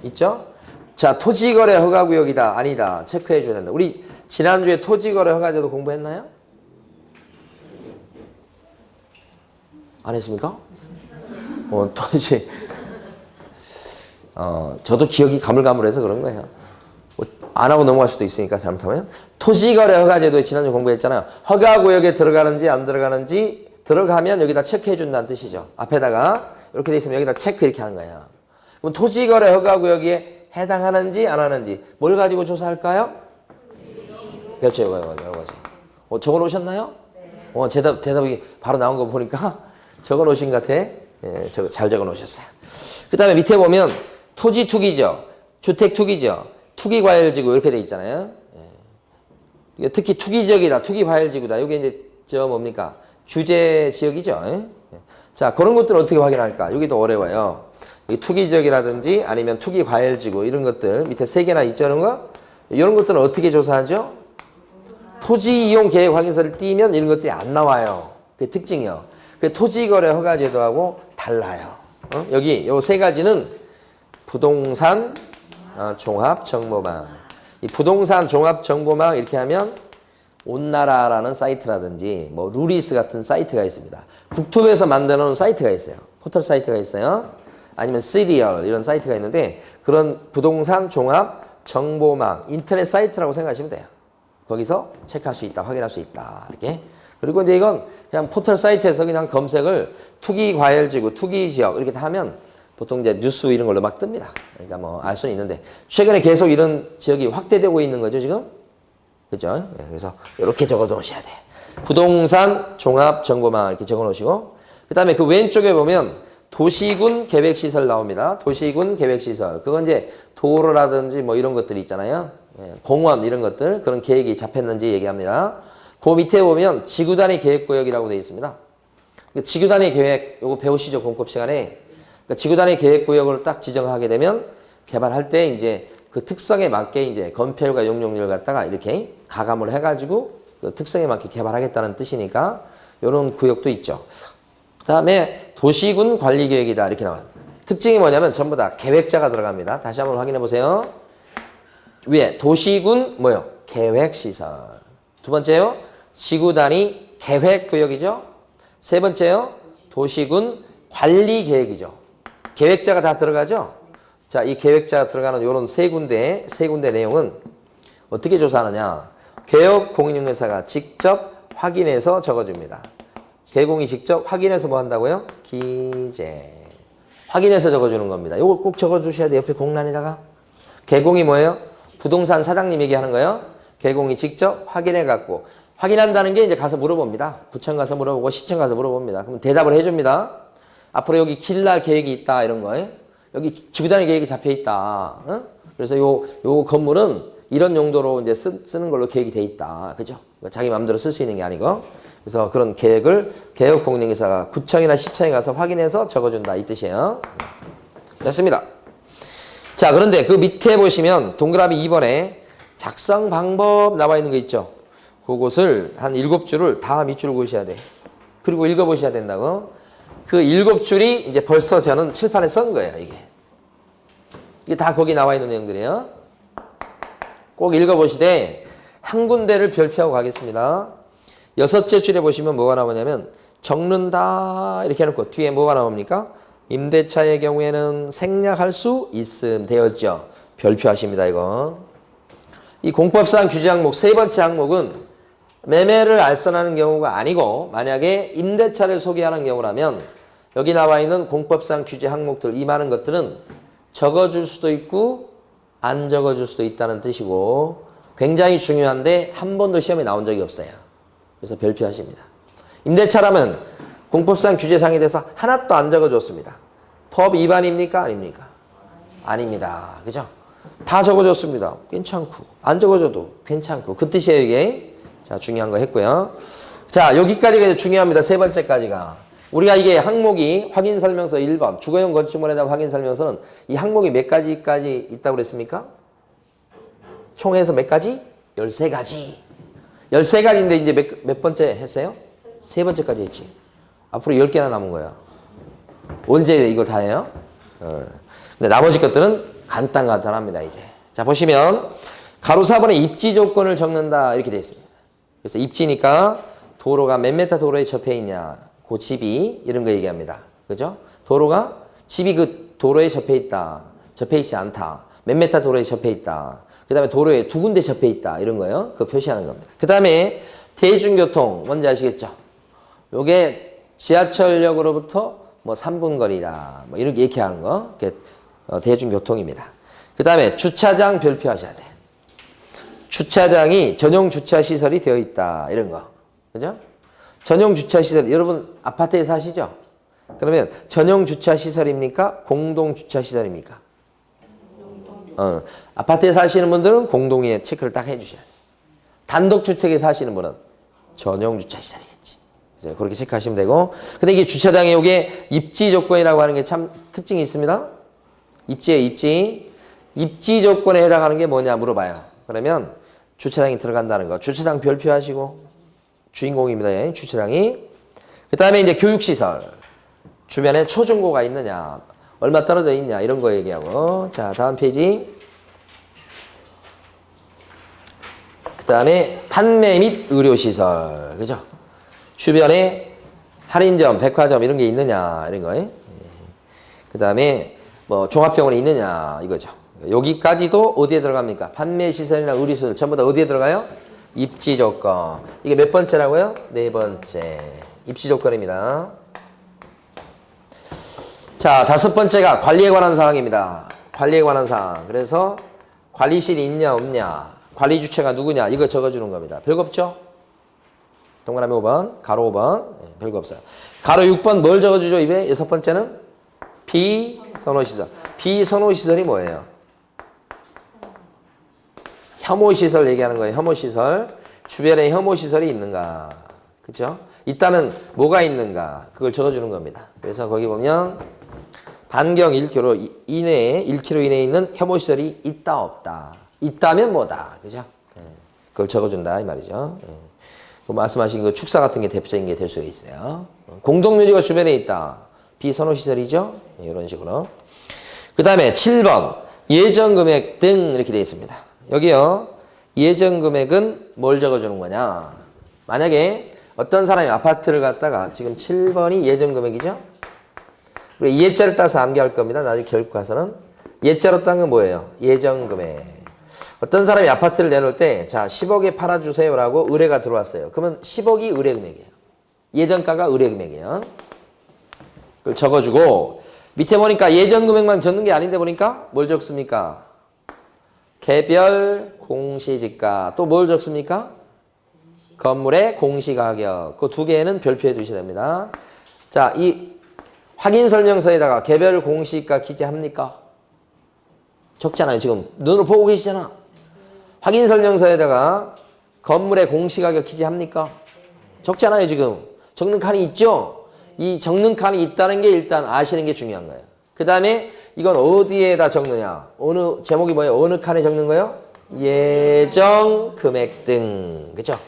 있죠? 자, 토지거래 허가구역이다 아니다 체크해 줘야 된다. 우리 지난주에 토지거래 허가제도 공부했나요? 안 했습니까? 토지 저도 기억이 가물가물해서 그런 거예요. 안 하고 넘어갈 수도 있으니까 잘못하면. 토지거래 허가제도에 지난주 공부했잖아요. 허가구역에 들어가는지 안 들어가는지 들어가면 여기다 체크해 준다는 뜻이죠. 앞에다가 이렇게 돼 있으면 여기다 체크 이렇게 하는 거예요. 그럼 토지거래 허가구역에 해당하는지 안 하는지 뭘 가지고 조사할까요? 그렇죠. 이거죠. 적어 놓으셨나요? 네. 대답이 바로 나온 거 보니까 적어 놓으신 것 같아. 예, 잘 적어 놓으셨어요. 그 다음에 밑에 보면 토지 투기죠. 주택 투기죠. 투기과열지구 이렇게 돼 있잖아요. 예. 특히 투기지역이다. 투기과열지구다. 이게 이제 저 뭡니까? 규제 지역이죠. 예? 자, 그런 것들을 어떻게 확인할까? 여기도 어려워요. 투기지역이라든지 아니면 투기과열지구 이런 것들 밑에 3개나 있죠. 이런 것들은 어떻게 조사하죠? 토지 이용 계획 확인서를 띄면 이런 것들이 안 나와요. 그게 특징이요. 그 토지거래 허가제도하고 달라요. 여기 요 3가지는 부동산 종합정보망. 이 부동산 종합정보망 이렇게 하면 온나라라는 사이트라든지 뭐 루리스 같은 사이트가 있습니다. 국토부에서 만들어 놓은 사이트가 있어요. 포털 사이트가 있어요. 아니면 시리얼 이런 사이트가 있는데 그런 부동산 종합 정보망 인터넷 사이트라고 생각하시면 돼요. 거기서 체크할 수 있다, 확인할 수 있다. 이렇게. 그리고 이제 이건 그냥 포털 사이트에서 그냥 검색을 투기 과열지구, 투기 지역 이렇게 다 하면 보통 이제 뉴스 이런 걸로 막 뜹니다. 그러니까 뭐 알 수는 있는데 최근에 계속 이런 지역이 확대되고 있는 거죠, 지금? 그죠? 그래서 이렇게 적어 놓으셔야 돼. 부동산 종합 정보망 이렇게 적어 놓으시고 그다음에 그 왼쪽에 보면 도시군 계획시설 나옵니다. 도시군 계획시설. 그건 이제 도로라든지 뭐 이런 것들이 있잖아요. 공원 이런 것들 그런 계획이 잡혔는지 얘기합니다. 그 밑에 보면 지구 단위 계획구역이라고 되어 있습니다. 지구 단위 계획 요거 배우시죠 공법 시간에. 그러니까 지구 단위 계획구역을 딱 지정하게 되면 개발할 때 이제 그 특성에 맞게 이제 건폐율과 용적률을 갖다가 이렇게 가감을 해가지고 그 특성에 맞게 개발하겠다는 뜻이니까 이런 구역도 있죠. 그 다음에 도시군 관리계획이다 이렇게 나와요. 특징이 뭐냐면 전부 다 계획자가 들어갑니다. 다시 한번 확인해 보세요. 위에 도시군 뭐요? 계획시설. 두 번째요. 지구단위 계획구역이죠. 세 번째요. 도시군 관리계획이죠. 계획자가 다 들어가죠. 자, 이 계획자가 들어가는 요런 세 군데 내용은 어떻게 조사하느냐. 개업공인중개사가 직접 확인해서 적어줍니다. 개공이 직접 확인해서 뭐 한다고요? 기재. 확인해서 적어주는 겁니다. 요거 꼭 적어주셔야 돼요. 옆에 공란에다가. 개공이 뭐예요? 부동산 사장님 얘기하는 거예요. 개공이 직접 확인해갖고. 확인한다는 게 이제 가서 물어봅니다. 구청 가서 물어보고 시청 가서 물어봅니다. 그럼 대답을 해줍니다. 앞으로 여기 길날 계획이 있다 이런 거예요. 여기 지구단위 계획이 잡혀있다. 어? 그래서 요 건물은 이런 용도로 이제 쓰는 걸로 계획이 돼 있다. 그죠? 자기 마음대로 쓸 수 있는 게 아니고. 그래서 그런 계획을 개업공인중개사가 구청이나 시청에 가서 확인해서 적어준다. 이 뜻이에요. 됐습니다. 자, 그런데 그 밑에 보시면 동그라미 2번에 작성 방법 나와 있는 거 있죠? 그것을 한 7줄을 다 밑줄 그으셔야 돼. 그리고 읽어보셔야 된다고. 그 7줄이 이제 벌써 저는 칠판에 쓴 거예요, 이게. 이게 다 거기 나와 있는 내용들이에요. 꼭 읽어보시되 한 군데를 별표하고 가겠습니다. 6째 줄에 보시면 뭐가 나오냐면 적는다 이렇게 해놓고 뒤에 뭐가 나옵니까? 임대차의 경우에는 생략할 수 있음 되었죠. 별표하십니다, 이거. 이 공법상 규제 항목 세 번째 항목은 매매를 알선하는 경우가 아니고 만약에 임대차를 소개하는 경우라면 여기 나와 있는 공법상 규제 항목들 이 많은 것들은 적어줄 수도 있고 안 적어줄 수도 있다는 뜻이고 굉장히 중요한데 한 번도 시험에 나온 적이 없어요. 그래서 별표하십니다. 임대차라면 공법상 규제상에 대해서 하나도 안 적어줬습니다. 법 위반입니까? 아닙니까? 아닙니다. 그죠? 다 적어줬습니다. 괜찮고 안 적어줘도 괜찮고 그 뜻이에요 이게. 자 중요한 거 했고요. 자 여기까지가 중요합니다. 세 번째까지가. 우리가 이게 항목이 확인설명서 1번 주거용 건축물에 대한 확인설명서는 이 항목이 몇 가지까지 있다고 그랬습니까? 총 해서 몇 가지? 13가지. 13가지인데 이제 몇 번째 했어요? 세 번째까지 했지. 앞으로 10개나 남은 거야. 언제 이걸 다 해요? 근데 나머지 것들은 간단합니다, 이제. 자, 보시면, 가로 4번에 입지 조건을 적는다, 이렇게 되어 있습니다. 그래서 입지니까 도로가 몇 메타 도로에 접해 있냐, 그 집이, 이런 거 얘기합니다. 그죠? 도로가, 집이 그 도로에 접해 있다, 접해 있지 않다, 몇 메타 도로에 접해 있다, 그 다음에 도로에 두 군데 접해 있다, 이런 거요. 그거 표시하는 겁니다. 그 다음에 대중교통, 뭔지 아시겠죠? 요게 지하철역으로부터 뭐 3분 거리다, 뭐 이렇게 하는 거. 대중교통입니다. 그 다음에 주차장 별표하셔야 돼. 주차장이 전용 주차시설이 되어 있다. 이런 거. 그죠? 전용 주차시설. 여러분 아파트에 사시죠? 그러면 전용 주차시설입니까? 공동 주차시설입니까? 아파트에 사시는 분들은 공동에 체크를 딱 해주셔야 돼요. 단독주택에 사시는 분은 전용 주차시설이겠지. 그래서 그렇게 체크하시면 되고. 근데 이게 주차장에 이게 입지 조건이라고 하는 게 참 특징이 있습니다. 입지예요, 입지. 입지 조건에 해당하는 게 뭐냐 물어봐요. 그러면 주차장이 들어간다는 거. 주차장 별표하시고 주인공입니다. 주차장이. 그 다음에 이제 교육시설. 주변에 초중고가 있느냐, 얼마 떨어져 있냐 이런 거 얘기하고. 자, 다음 페이지. 그 다음에 판매 및 의료시설. 그죠? 주변에 할인점, 백화점 이런 게 있느냐 이런 거. 그 다음에 뭐 종합병원이 있느냐 이거죠. 여기까지도 어디에 들어갑니까? 판매시설이나 의료시설 전부 다 어디에 들어가요? 입지조건. 이게 몇 번째라고요? 네 번째. 입지조건입니다. 자, 다섯 번째가 관리에 관한 사항입니다. 관리에 관한 사항. 그래서 관리실이 있냐 없냐, 관리 주체가 누구냐 이거 적어주는 겁니다. 별거 없죠? 동그라미 5번, 가로 5번. 네, 별거 없어요. 가로 6번 뭘 적어주죠? 입에 여섯 번째는 비선호시설. 비선호시설이 뭐예요? 혐오시설 얘기하는 거예요. 혐오시설. 주변에 혐오시설이 있는가. 그죠? 있다면 뭐가 있는가. 그걸 적어주는 겁니다. 그래서 거기 보면 반경 1km 이내에 1km 이내에 있는 혐오시설이 있다 없다. 있다면 뭐다. 그죠? 그걸 적어준다 이 말이죠. 그 말씀하신 그 축사 같은 게 대표적인 게 될 수가 있어요. 공동묘지가 주변에 있다. 비선호시설이죠. 이런 식으로. 그 다음에 7번 예정금액 등 이렇게 되어 있습니다. 여기요. 예정금액은 뭘 적어주는 거냐. 만약에 어떤 사람이 아파트를 갖다가 지금 7번이 예정금액이죠. 우리 예자를 따서 암기할 겁니다. 나중에 결국 가서는. 예자로 딴 건 뭐예요? 예정금액. 어떤 사람이 아파트를 내놓을 때 자 10억에 팔아주세요라고 의뢰가 들어왔어요. 그러면 10억이 의뢰금액이에요. 예정가가 의뢰금액이에요. 그걸 적어주고 밑에 보니까 예정금액만 적는 게 아닌데 보니까 뭘 적습니까? 개별 공시지가. 또 뭘 적습니까? 건물의 공시가격. 그 두 개는 별표해 주셔야 됩니다. 자, 이 확인설명서에다가 개별 공시가 기재합니까? 적잖아요. 지금 눈으로 보고 계시잖아. 확인설명서에다가 건물의 공시가격 기재합니까? 적잖아요. 지금. 적는 칸이 있죠? 이 적는 칸이 있다는 게 일단 아시는 게 중요한 거예요. 그 다음에 이건 어디에다 적느냐? 어느 제목이 뭐예요? 어느 칸에 적는 거예요? 예정 금액 등. 그죠?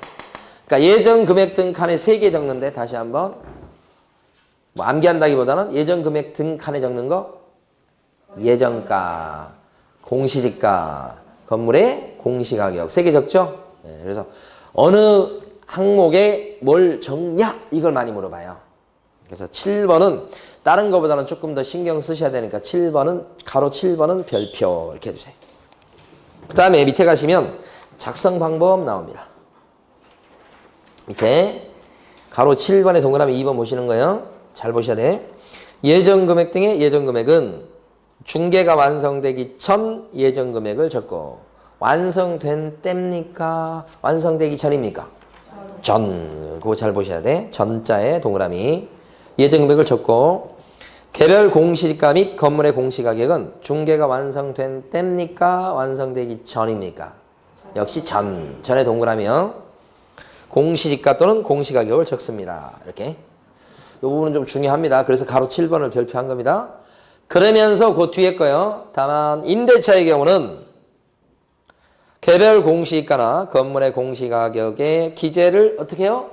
그러니까 예정 금액 등 칸에 3개 적는데 다시 한번 뭐 암기한다기보다는 예정 금액 등 칸에 적는 거 예정가, 공시지가, 건물의 공시가격 3개 적죠? 네, 그래서 어느 항목에 뭘 적냐? 이걸 많이 물어봐요. 그래서 7번은 다른 거보다는 조금 더 신경 쓰셔야 되니까 7번은 가로 7번은 별표 이렇게 해주세요. 그 다음에 밑에 가시면 작성 방법 나옵니다. 밑에 가로 7번의 동그라미 2번 보시는 거예요. 잘 보셔야 돼. 예정금액 등의 예정금액은 중개가 완성되기 전 예정금액을 적고 완성된 때입니까? 완성되기 전입니까? 전. 그거 잘 보셔야 돼. 전자에 동그라미. 예정금액을 적고 개별 공시지가 및 건물의 공시가격은 중개가 완성된 때입니까? 완성되기 전입니까? 역시 전. 전에 동그라미요. 공시지가 또는 공시가격을 적습니다. 이렇게. 이 부분은 좀 중요합니다. 그래서 가로 7번을 별표한 겁니다. 그러면서 그 뒤에 거요. 다만 임대차의 경우는 개별 공시가나 건물의 공시가격의 기재를 어떻게 해요?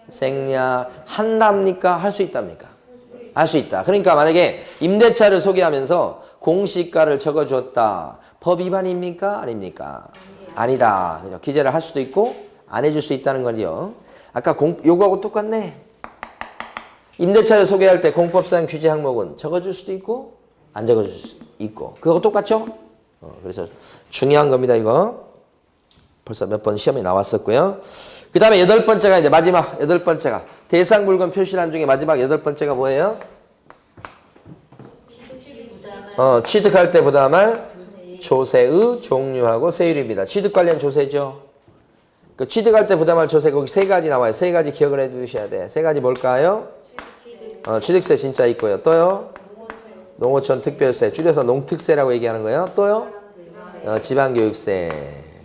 생략한답니까? 할 수 있답니까? 할 수 있다. 그러니까 만약에 임대차를 소개하면서 공시가를 적어주었다. 법 위반입니까? 아닙니까? 아니다. 그죠? 기재를 할 수도 있고 안 해줄 수 있다는 거죠. 아까 요거하고 똑같네. 임대차를 소개할 때 공법상 규제 항목은 적어줄 수도 있고 안 적어줄 수도 있고 그거 똑같죠? 그래서 중요한 겁니다. 이거 벌써 몇 번 시험에 나왔었고요. 그 다음에 8번째가 이제 마지막 8번째가 대상 물건 표시란 중에 마지막 8번째가 뭐예요? 취득할 때 부담할 조세의 종류하고 세율입니다. 취득 관련 조세죠. 그 취득할 때 부담할 조세 거기 3가지 나와요. 3가지 기억을 해 두셔야 돼. 3가지 뭘까요? 취득세 진짜 있고요. 또요? 농어촌 특별세, 줄여서 농특세라고 얘기하는 거예요. 또요? 지방교육세.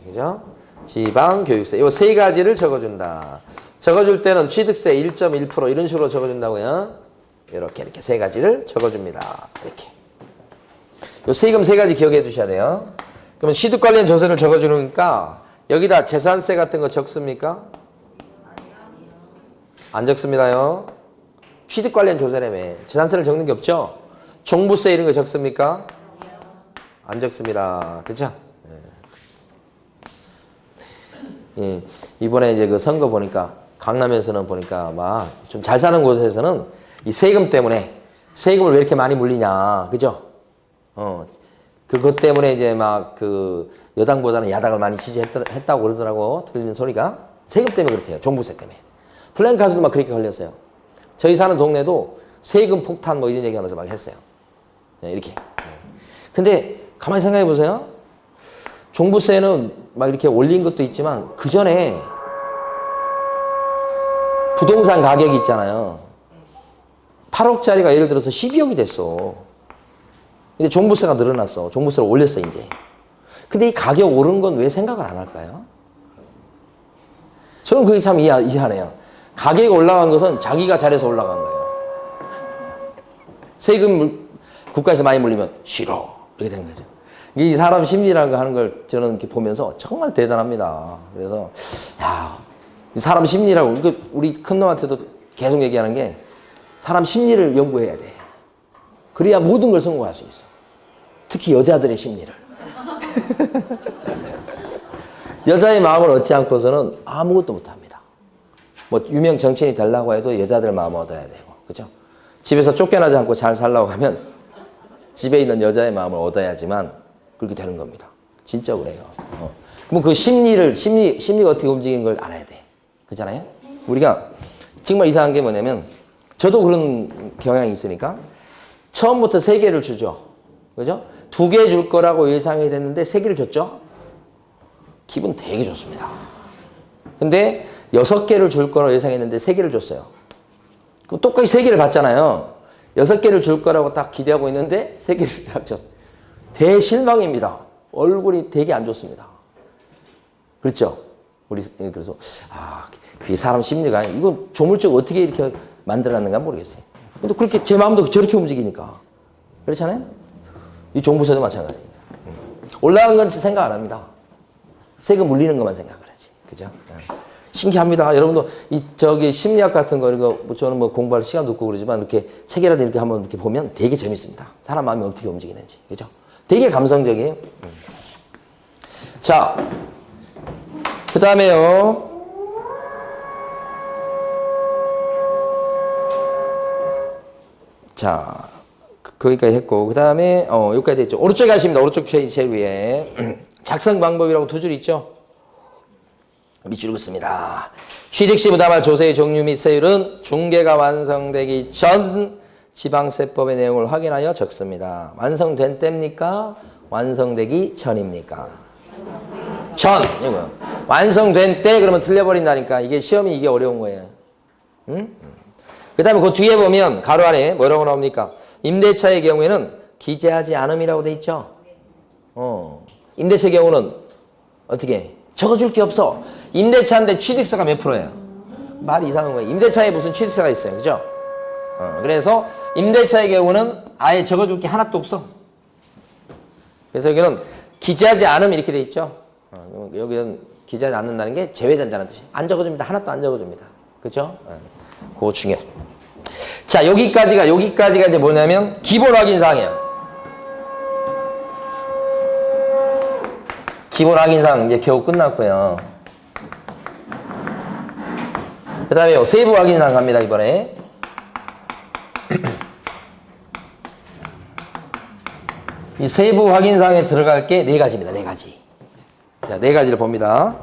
그죠? 지방교육세. 요 3가지를 적어준다. 적어줄 때는 취득세 1.1% 이런 식으로 적어준다고요. 이렇게 3가지를 적어줍니다. 이렇게. 요 세금 3가지 기억해 두셔야 돼요. 그러면 취득 관련 조세를 적어주니까 여기다 재산세 같은 거 적습니까? 안 적습니다요. 취득 관련 조세라며. 재산세를 적는 게 없죠? 종부세 이런 거 적습니까? 안 적습니다. 그쵸? 예. 이번에 이제 그 선거 보니까 강남에서는 보니까 막 좀 잘 사는 곳에서는 이 세금 때문에 세금을 왜 이렇게 많이 물리냐. 그죠? 그것 때문에 이제 막 그 여당보다는 야당을 많이 지지했다고 그러더라고. 들리는 소리가. 세금 때문에 그렇대요. 종부세 때문에. 플랜카드도 막 그렇게 걸렸어요. 저희 사는 동네도 세금 폭탄 뭐 이런 얘기 하면서 막 했어요. 이렇게. 근데 가만히 생각해 보세요. 종부세는 막 이렇게 올린 것도 있지만 그 전에 부동산 가격이 있잖아요. 8억짜리가 예를 들어서 12억이 됐어. 근데 종부세가 늘어났어. 종부세를 올렸어, 이제. 근데 이 가격 오른 건 왜 생각을 안 할까요? 저는 그게 참 이해하네요. 가격이 올라간 것은 자기가 잘해서 올라간 거예요. 세금 국가에서 많이 물리면 싫어. 이렇게 되는 거죠. 이 사람 심리라는 거 하는 걸 저는 이렇게 보면서 정말 대단합니다. 그래서, 야, 사람 심리라고, 우리 큰 놈한테도 계속 얘기하는 게 사람 심리를 연구해야 돼. 그래야 모든 걸 성공할 수 있어. 특히 여자들의 심리를. 여자의 마음을 얻지 않고서는 아무것도 못합니다. 뭐 유명 정치인이 되려고 해도 여자들 마음을 얻어야 되고, 그죠? 집에서 쫓겨나지 않고 잘 살려고 하면 집에 있는 여자의 마음을 얻어야지만 그렇게 되는 겁니다. 진짜 그래요. 그럼 그 심리가 어떻게 움직이는 걸 알아야 돼. 그렇잖아요? 우리가 정말 이상한 게 뭐냐면 저도 그런 경향이 있으니까 처음부터 3개를 주죠. 그죠? 2개 줄 거라고 예상이 됐는데 3개를 줬죠? 기분 되게 좋습니다. 근데 6개를 줄 거라고 예상했는데 3개를 줬어요. 그럼 똑같이 3개를 받잖아요. 6개를 줄 거라고 딱 기대하고 있는데 3개를 딱 줬어요. 대실망입니다. 얼굴이 되게 안 좋습니다. 그렇죠? 그래서, 그게 사람 심리가, 이거 조물적 어떻게 이렇게 만들어놨는가 모르겠어요. 근데 그렇게 제 마음도 저렇게 움직이니까. 그렇잖아요? 이 종부세도 마찬가지입니다. 올라간 건 생각 안 합니다. 세금 물리는 것만 생각을 하지. 그죠? 신기합니다. 여러분도 심리학 같은 거, 저는 뭐 공부할 시간도 없고 그러지만 이렇게 책이라도 이렇게 한번 이렇게 보면 되게 재밌습니다. 사람 마음이 어떻게 움직이는지. 그죠? 되게 감성적이에요. 자, 그 다음에요. 자, 거기까지 했고, 그 다음에, 여기까지 했죠. 오른쪽에 가십니다. 오른쪽 페이지 제일 위에. 작성 방법이라고 두 줄 있죠? 밑줄 긋습니다. 취득 시 부담할 조세의 종류 및 세율은 중개가 완성되기 전 지방세법의 내용을 확인하여 적습니다. 완성된 때입니까? 완성되기 전입니까? 전! 이거. 완성된 때 그러면 틀려버린다니까. 이게 시험이 이게 어려운 거예요. 응? 그 다음에 그 뒤에 보면 가로 안에 뭐라고 나옵니까? 임대차의 경우에는 기재하지 않음이라고 돼 있죠? 임대차의 경우는 어떻게? 적어줄 게 없어. 임대차인데 취득세가 몇 프로예요? 말이 이상한 거예요. 임대차에 무슨 취득세가 있어요. 그죠? 그래서 임대차의 경우는 아예 적어줄 게 하나도 없어. 그래서 여기는 기재하지 않음 이렇게 돼 있죠? 여기는 기재하지 않는다는 게 제외된다는 뜻이. 안 적어줍니다. 하나도 안 적어줍니다. 그죠? 그거 중요해. 자, 여기까지가 이제 뭐냐면 기본 확인사항이에요. 기본 확인사항 이제 겨우 끝났고요. 그 다음에 세부 확인사항 갑니다, 이번에. 이 세부 확인사항에 들어갈 게 네 가지입니다, 네 가지. 자, 네 가지를 봅니다.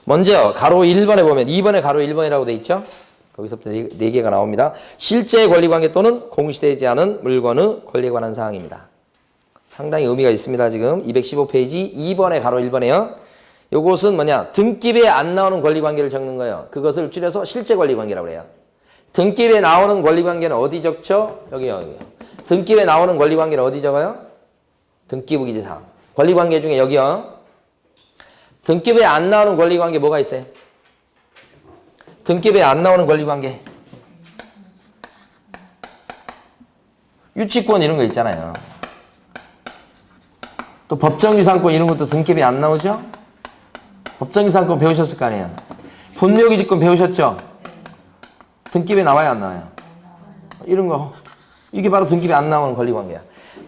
먼저, 가로 1번에 보면, 2번에 가로 1번이라고 돼 있죠? 거기서부터 네 개가 나옵니다. 실제 권리관계 또는 공시되지 않은 물건의 권리에 관한 사항입니다. 상당히 의미가 있습니다. 지금 215페이지 2번에 가로 1번에요. 요것은 뭐냐? 등기부에 안 나오는 권리관계를 적는 거예요. 그것을 줄여서 실제 권리관계라고 해요. 등기부에 나오는 권리관계는 어디 적죠? 여기요. 등기부에 나오는 권리관계는 어디 적어요? 등기부 기재사항. 권리관계 중에 여기요. 등기부에 안 나오는 권리관계 뭐가 있어요? 등기부에 안 나오는 권리관계. 유치권 이런 거 있잖아요. 또 법정유상권 이런 것도 등기부에 안 나오죠? 법정유상권 배우셨을 거 아니에요? 분묘기지권 배우셨죠? 등기부에 나와요, 안 나와요? 이런 거. 이게 바로 등기부에 안 나오는 권리관계야.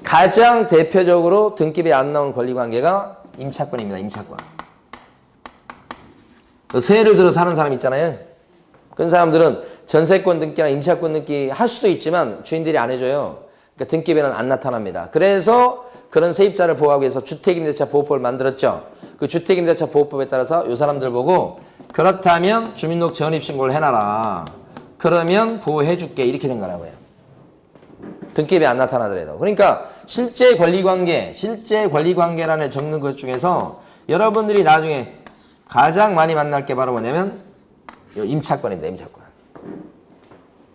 가장 대표적으로 등기부에 안 나오는 권리관계가 임차권입니다, 임차권. 세를 들어 사는 사람 있잖아요. 그런 사람들은 전세권 등기나 임차권 등기 할 수도 있지만 주인들이 안 해줘요. 그러니까 등기부에는 안 나타납니다. 그래서 그런 세입자를 보호하기 위해서 주택임대차 보호법을 만들었죠. 그 주택임대차 보호법에 따라서 이 사람들 보고 그렇다면 주민등록 전입신고를 해놔라. 그러면 보호해줄게. 이렇게 된 거라고요. 등기부에 안 나타나더라도. 그러니까 실제 권리관계란에 적는 것 중에서 여러분들이 나중에 가장 많이 만날 게 바로 뭐냐면 임차권입니다. 임차권.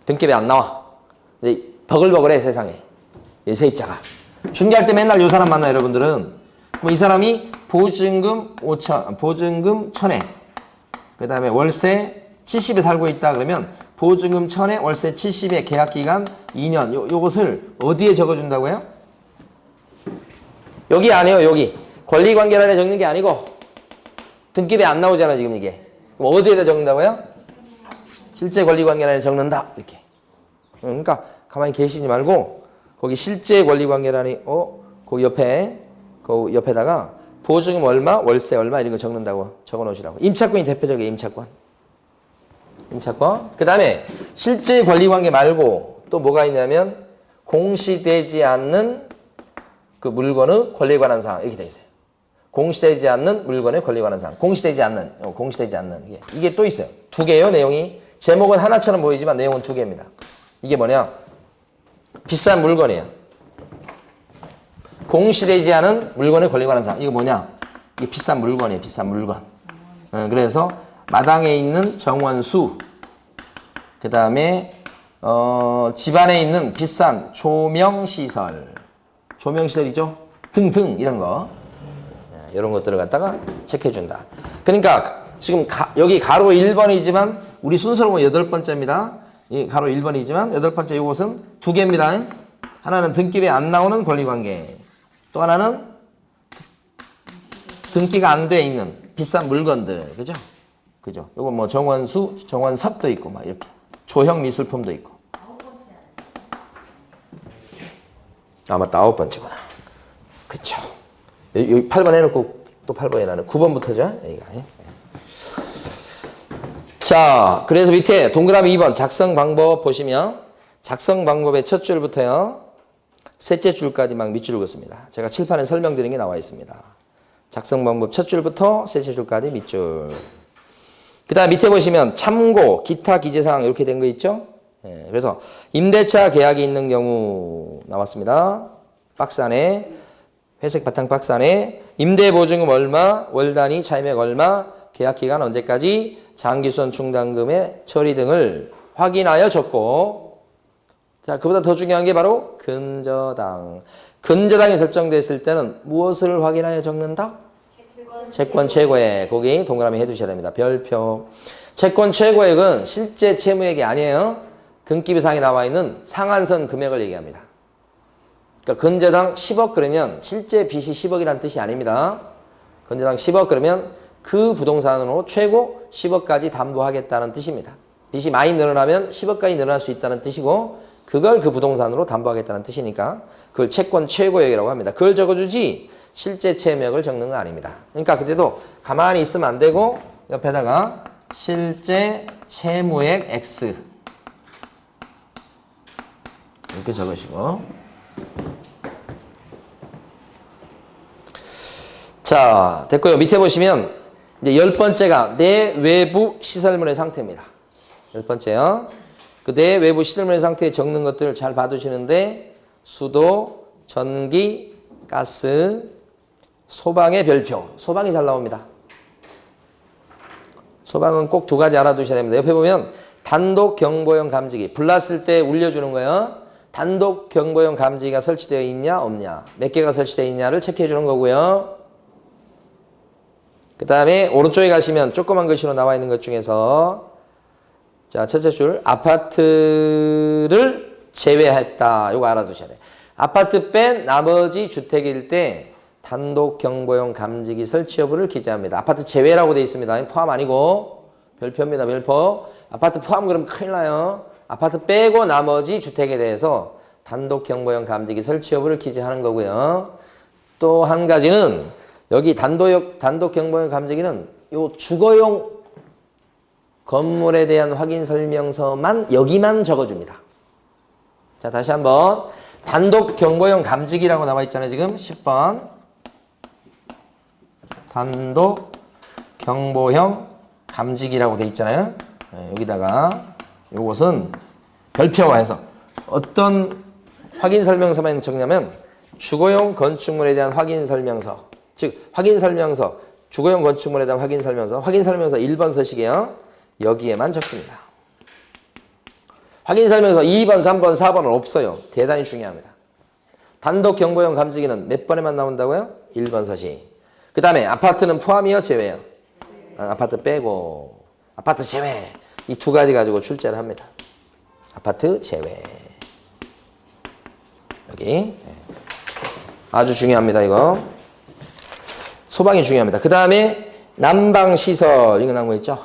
등기부에 안 나와. 근데 버글버글해 세상에. 이 세입자가. 중개할 때 맨날 이 사람 만나요. 여러분들은. 뭐 이 사람이 보증금 5천, 보증금 1,000에 그 다음에 월세 70에 살고 있다 그러면 보증금 1,000에 월세 70에 계약기간 2년 요것을 어디에 적어준다고요? 여기 아니에요. 여기. 권리관계란에 적는 게 아니고 등기부에 안 나오잖아 지금 이게. 그럼 어디에다 적는다고요? 실제 권리관계란에 적는다. 이렇게. 그러니까 가만히 계시지 말고 거기 실제 권리관계란이 그 옆에다가 보증금 얼마, 월세 얼마 이런 거 적는다고 적어 놓으시라고. 임차권이 대표적이에요. 임차권. 그 다음에 실제 권리관계 말고 또 뭐가 있냐면 공시되지 않는 그 물건의 권리에 관한 사항 이렇게 돼 있어요. 공시되지 않는 물건의 권리에 관한 사항. 공시되지 않는 이게 또 있어요. 두 개예요. 내용이. 제목은 하나처럼 보이지만 내용은 두 개입니다. 이게 뭐냐? 비싼 물건이에요. 공시되지 않은 물건의 권리에 관한 사항. 이거 뭐냐? 이게 비싼 물건이에요. 비싼 물건. 그래서 마당에 있는 정원수, 그 다음에 집안에 있는 비싼 조명시설이죠. 등등 이런 거. 이런 것들을 갖다가 체크해준다. 그러니까 지금 여기 가로 1번이지만 우리 순서로 보면 8번째입니다. 이 가로 1번이지만 8번째 이것은 두 개입니다. 하나는 등기부에 안 나오는 권리관계. 또 하나는 등기가 안 돼 있는 비싼 물건들. 그죠? 그죠? 요거 뭐 정원수, 정원삽도 있고 막 이렇게. 조형 미술품도 있고. 아, 맞다. 9번째구나. 그쵸. 여기 8번 해놓고 또 8번 해놔는 9번부터죠? 여기가. 자, 그래서 밑에 동그라미 2번 작성 방법 보시면 작성 방법의 첫 줄부터요. 셋째 줄까지 막 밑줄을 긋습니다. 제가 칠판에 설명드린 게 나와 있습니다. 작성 방법 첫 줄부터 셋째 줄까지 밑줄. 그 다음 밑에 보시면 참고, 기타 기재사항 이렇게 된 거 있죠? 예, 그래서 임대차 계약이 있는 경우 나왔습니다. 박스 안에, 회색 바탕 박스 안에 임대보증금 얼마, 월단위, 차임액 얼마, 계약기간 언제까지, 장기수선 충당금의 처리 등을 확인하여 적고, 자, 그보다 더 중요한 게 바로 근저당. 근저당이 설정됐을 때는 무엇을 확인하여 적는다? 채권 최고액. 거기 동그라미 해두셔야 됩니다. 별표. 채권 최고액은 실제 채무액이 아니에요. 등기부상에 나와 있는 상한선 금액을 얘기합니다. 그러니까 근저당 10억 그러면 실제 빚이 10억이라는 뜻이 아닙니다. 근저당 10억 그러면 그 부동산으로 최고 10억까지 담보하겠다는 뜻입니다. 빚이 많이 늘어나면 10억까지 늘어날 수 있다는 뜻이고, 그걸 그 부동산으로 담보하겠다는 뜻이니까 그걸 채권 최고액이라고 합니다. 그걸 적어주지 실제 채무액을 적는 거 아닙니다. 그러니까 그때도 가만히 있으면 안 되고 옆에다가 실제 채무액 X 이렇게 적으시고, 자, 됐고요. 밑에 보시면 이제 10번째가 내 외부 시설물의 상태입니다. 10번째요. 그 내 외부 시설물의 상태에 적는 것들을 잘 봐두시는데, 수도, 전기, 가스, 소방의 별표. 소방이 잘 나옵니다. 소방은 꼭 두 가지 알아두셔야 됩니다. 옆에 보면 단독 경보용 감지기. 불 났을 때 울려주는 거예요. 단독 경보용 감지기가 설치되어 있냐 없냐, 몇 개가 설치되어 있냐를 체크해 주는 거고요. 그 다음에 오른쪽에 가시면 조그만 글씨로 나와 있는 것 중에서, 자, 첫째 줄 아파트를 제외했다. 이거 알아두셔야 돼요. 아파트 뺀 나머지 주택일 때 단독 경보용 감지기 설치 여부를 기재합니다. 아파트 제외라고 되어 있습니다. 포함 아니고 별표입니다. 별표. 아파트 포함 그러면 큰일 나요. 아파트 빼고 나머지 주택에 대해서 단독 경보용 감지기 설치 여부를 기재하는 거고요. 또 한 가지는 여기 단독 경보용 감지기는 요 주거용 건물에 대한 확인 설명서만 여기만 적어줍니다. 자, 다시 한번 단독 경보용 감지기라고 나와 있잖아요. 지금 10번 단독 경보형 감지기라고 돼 있잖아요. 네, 여기다가 요것은 별표화해서 어떤 확인 설명서만 적냐면 주거용 건축물에 대한 확인 설명서, 즉 확인 설명서, 주거용 건축물에 대한 확인 설명서 1번 서식이에요. 여기에만 적습니다. 확인 설명서 2번, 3번, 4번은 없어요. 대단히 중요합니다. 단독 경보용 감지기는 몇 번에만 나온다고요? 1번 서식. 그 다음에 아파트는 포함이요? 제외요? 아파트 빼고, 아파트 제외. 이 두 가지 가지고 출제를 합니다. 아파트 제외. 여기. 아주 중요합니다, 이거. 소방이 중요합니다. 그 다음에 난방시설. 이거 나온 거 있죠?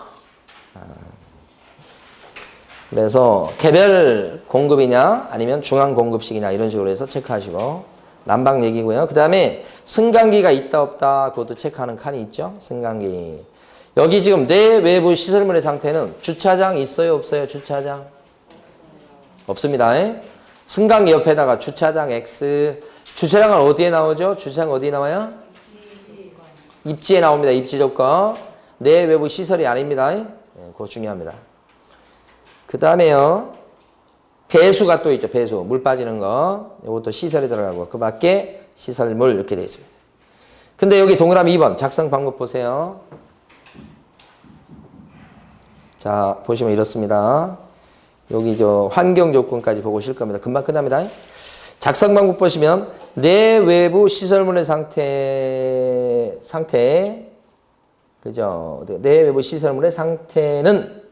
그래서 개별 공급이냐 아니면 중앙 공급식이냐 이런 식으로 해서 체크하시고, 난방 얘기고요. 그 다음에 승강기가 있다 없다 그것도 체크하는 칸이 있죠. 승강기. 여기 지금 내 외부 시설물의 상태는 주차장 있어요 없어요? 주차장 없습니다. 승강기 옆에다가 주차장 X. 주차장은 어디에 나오죠? 주차장 어디에 나와요? 입지에 나옵니다. 입지 조건. 내 외부 시설이 아닙니다. 그거 중요합니다. 그 다음에요, 배수가 또 있죠. 배수. 물 빠지는 거. 이것도 시설이 들어가고, 그 밖에 시설물 이렇게 되어 있습니다. 근데 여기 동그라미 2번 작성 방법 보세요. 자, 보시면 이렇습니다. 여기 저 환경 조건까지 보고 오실 겁니다. 금방 끝납니다. 작성 방법 보시면 내 외부 시설물의 상태, 그죠? 내 외부 시설물의 상태는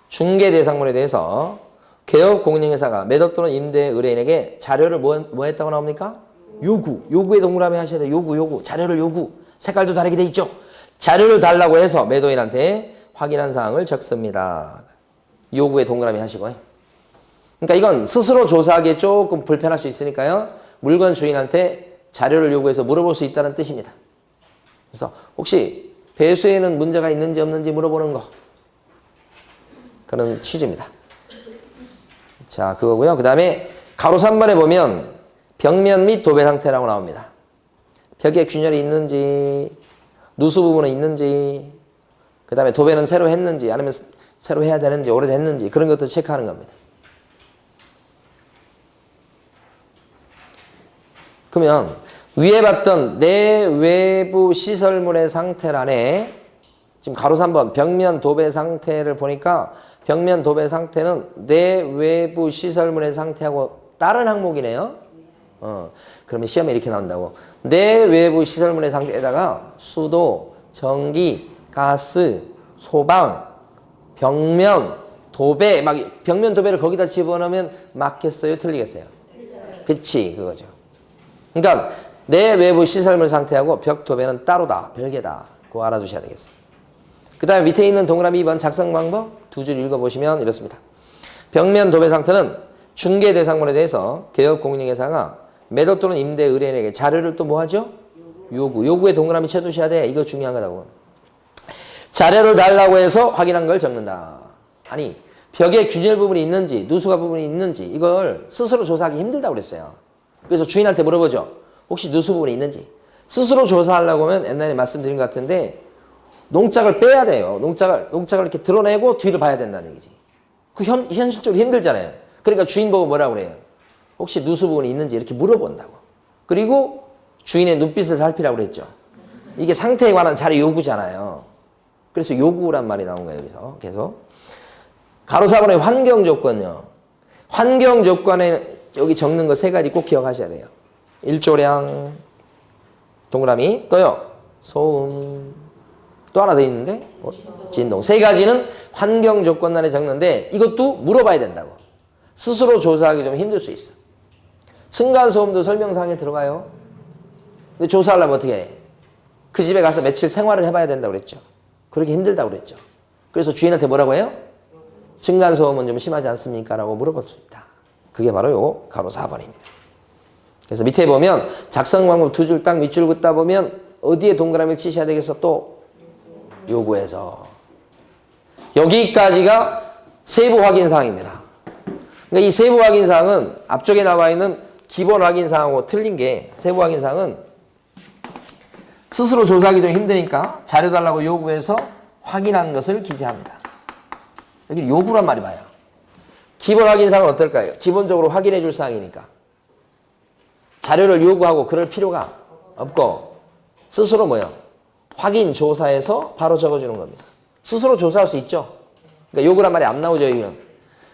중개 대상물에 대해서 개업 공인중개사가 매도 또는 임대 의뢰인에게 자료를 뭐 했다고 나옵니까? 요구에 동그라미 하셔야 돼요. 요구. 자료를 요구. 색깔도 다르게 돼 있죠? 자료를 달라고 해서 매도인한테 확인한 사항을 적습니다. 요구에 동그라미 하시고요. 그러니까 이건 스스로 조사하기에 조금 불편할 수 있으니까요. 물건 주인한테 자료를 요구해서 물어볼 수 있다는 뜻입니다. 그래서 혹시 배수에는 문제가 있는지 없는지 물어보는 거. 그런 취지입니다. 자, 그거고요. 그 다음에 가로 3번에 보면 벽면 및 도배 상태라고 나옵니다. 벽에 균열이 있는지, 누수 부분은 있는지, 그 다음에 도배는 새로 했는지, 아니면 새로 해야 되는지, 오래됐는지, 그런 것도 체크하는 겁니다. 그러면 위에 봤던 내외부 시설물의 상태란에 지금 가로 3번 벽면 도배 상태를 보니까 벽면 도배 상태는 내외부 시설물의 상태하고 다른 항목이네요. 그러면 시험에 이렇게 나온다고. 내외부 시설물의 상태에다가 수도, 전기, 가스, 소방, 벽면, 도배, 막 벽면 도배를 거기다 집어넣으면 맞겠어요? 틀리겠어요? 그치, 그거죠. 그러니까 내외부 시설물 상태하고 벽 도배는 따로다, 별개다. 그거 알아두셔야 되겠어요. 그 다음에 밑에 있는 동그라미 2번 작성 방법 두 줄 읽어보시면 이렇습니다. 벽면 도배 상태는 중개 대상물에 대해서 개업공인회사가 매도 또는 임대 의뢰인에게 자료를 또 뭐 하죠? 요구에 동그라미 쳐두셔야 돼. 이거 중요한 거다고. 자료를 달라고 해서 확인한 걸 적는다. 아니 벽에 균열 부분이 있는지 누수가 부분이 있는지 이걸 스스로 조사하기 힘들다고 그랬어요. 그래서 주인한테 물어보죠. 혹시 누수 부분이 있는지. 스스로 조사하려고 하면 옛날에 말씀드린 것 같은데 농작을 빼야 돼요. 농작을 이렇게 드러내고 뒤를 봐야 된다는 얘기지. 그 현실적으로 힘들잖아요. 그러니까 주인 보고 뭐라고 그래요? 혹시 누수 부분이 있는지 이렇게 물어본다고. 그리고 주인의 눈빛을 살피라고 그랬죠. 이게 상태에 관한 자료 요구잖아요. 그래서 요구란 말이 나온 거예요. 여기서 계속. 가로 4번의 환경 조건요. 환경 조건에 여기 적는 거 3가지 꼭 기억하셔야 돼요. 일조량, 동그라미, 또요. 소음, 또 하나 더 있는데 진동. 3가지는 환경 조건란에 적는데 이것도 물어봐야 된다고. 스스로 조사하기 좀 힘들 수 있어. 층간소음도 설명사항에 들어가요. 근데 조사하려면 어떻게 해? 그 집에 가서 며칠 생활을 해봐야 된다고 그랬죠. 그러기 힘들다고 그랬죠. 그래서 주인한테 뭐라고 해요? 층간소음은 좀 심하지 않습니까? 라고 물어볼 수 있다. 그게 바로 요거 가로 4번입니다. 그래서 밑에 보면 작성 방법 두 줄 딱 밑줄 긋다 보면 어디에 동그라미를 치셔야 되겠어? 또 요구해서. 여기까지가 세부 확인사항입니다. 그러니까 이 세부 확인사항은 앞쪽에 나와 있는 기본 확인사항하고 틀린 게 세부 확인사항은 스스로 조사하기 좀 힘드니까 자료 달라고 요구해서 확인한 것을 기재합니다. 여기 요구란 말이 봐요. 기본 확인사항은 어떨까요? 기본적으로 확인해 줄 사항이니까. 자료를 요구하고 그럴 필요가 없고 스스로 뭐요? 확인 조사해서 바로 적어주는 겁니다. 스스로 조사할 수 있죠. 그러니까 요구란 말이 안 나오죠. 이건.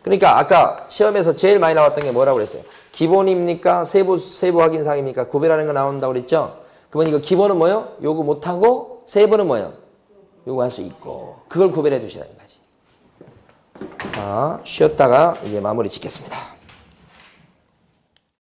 그러니까 아까 시험에서 제일 많이 나왔던 게 뭐라고 그랬어요? 기본입니까? 세부 확인사항입니까? 구별하는 거 나온다고 그랬죠? 그러면 이거 기본은 뭐요? 요구 못하고 세부는 뭐요? 요구할 수 있고 그걸 구별해 두셔야 되는 거지. 자, 쉬었다가 이제 마무리 짓겠습니다.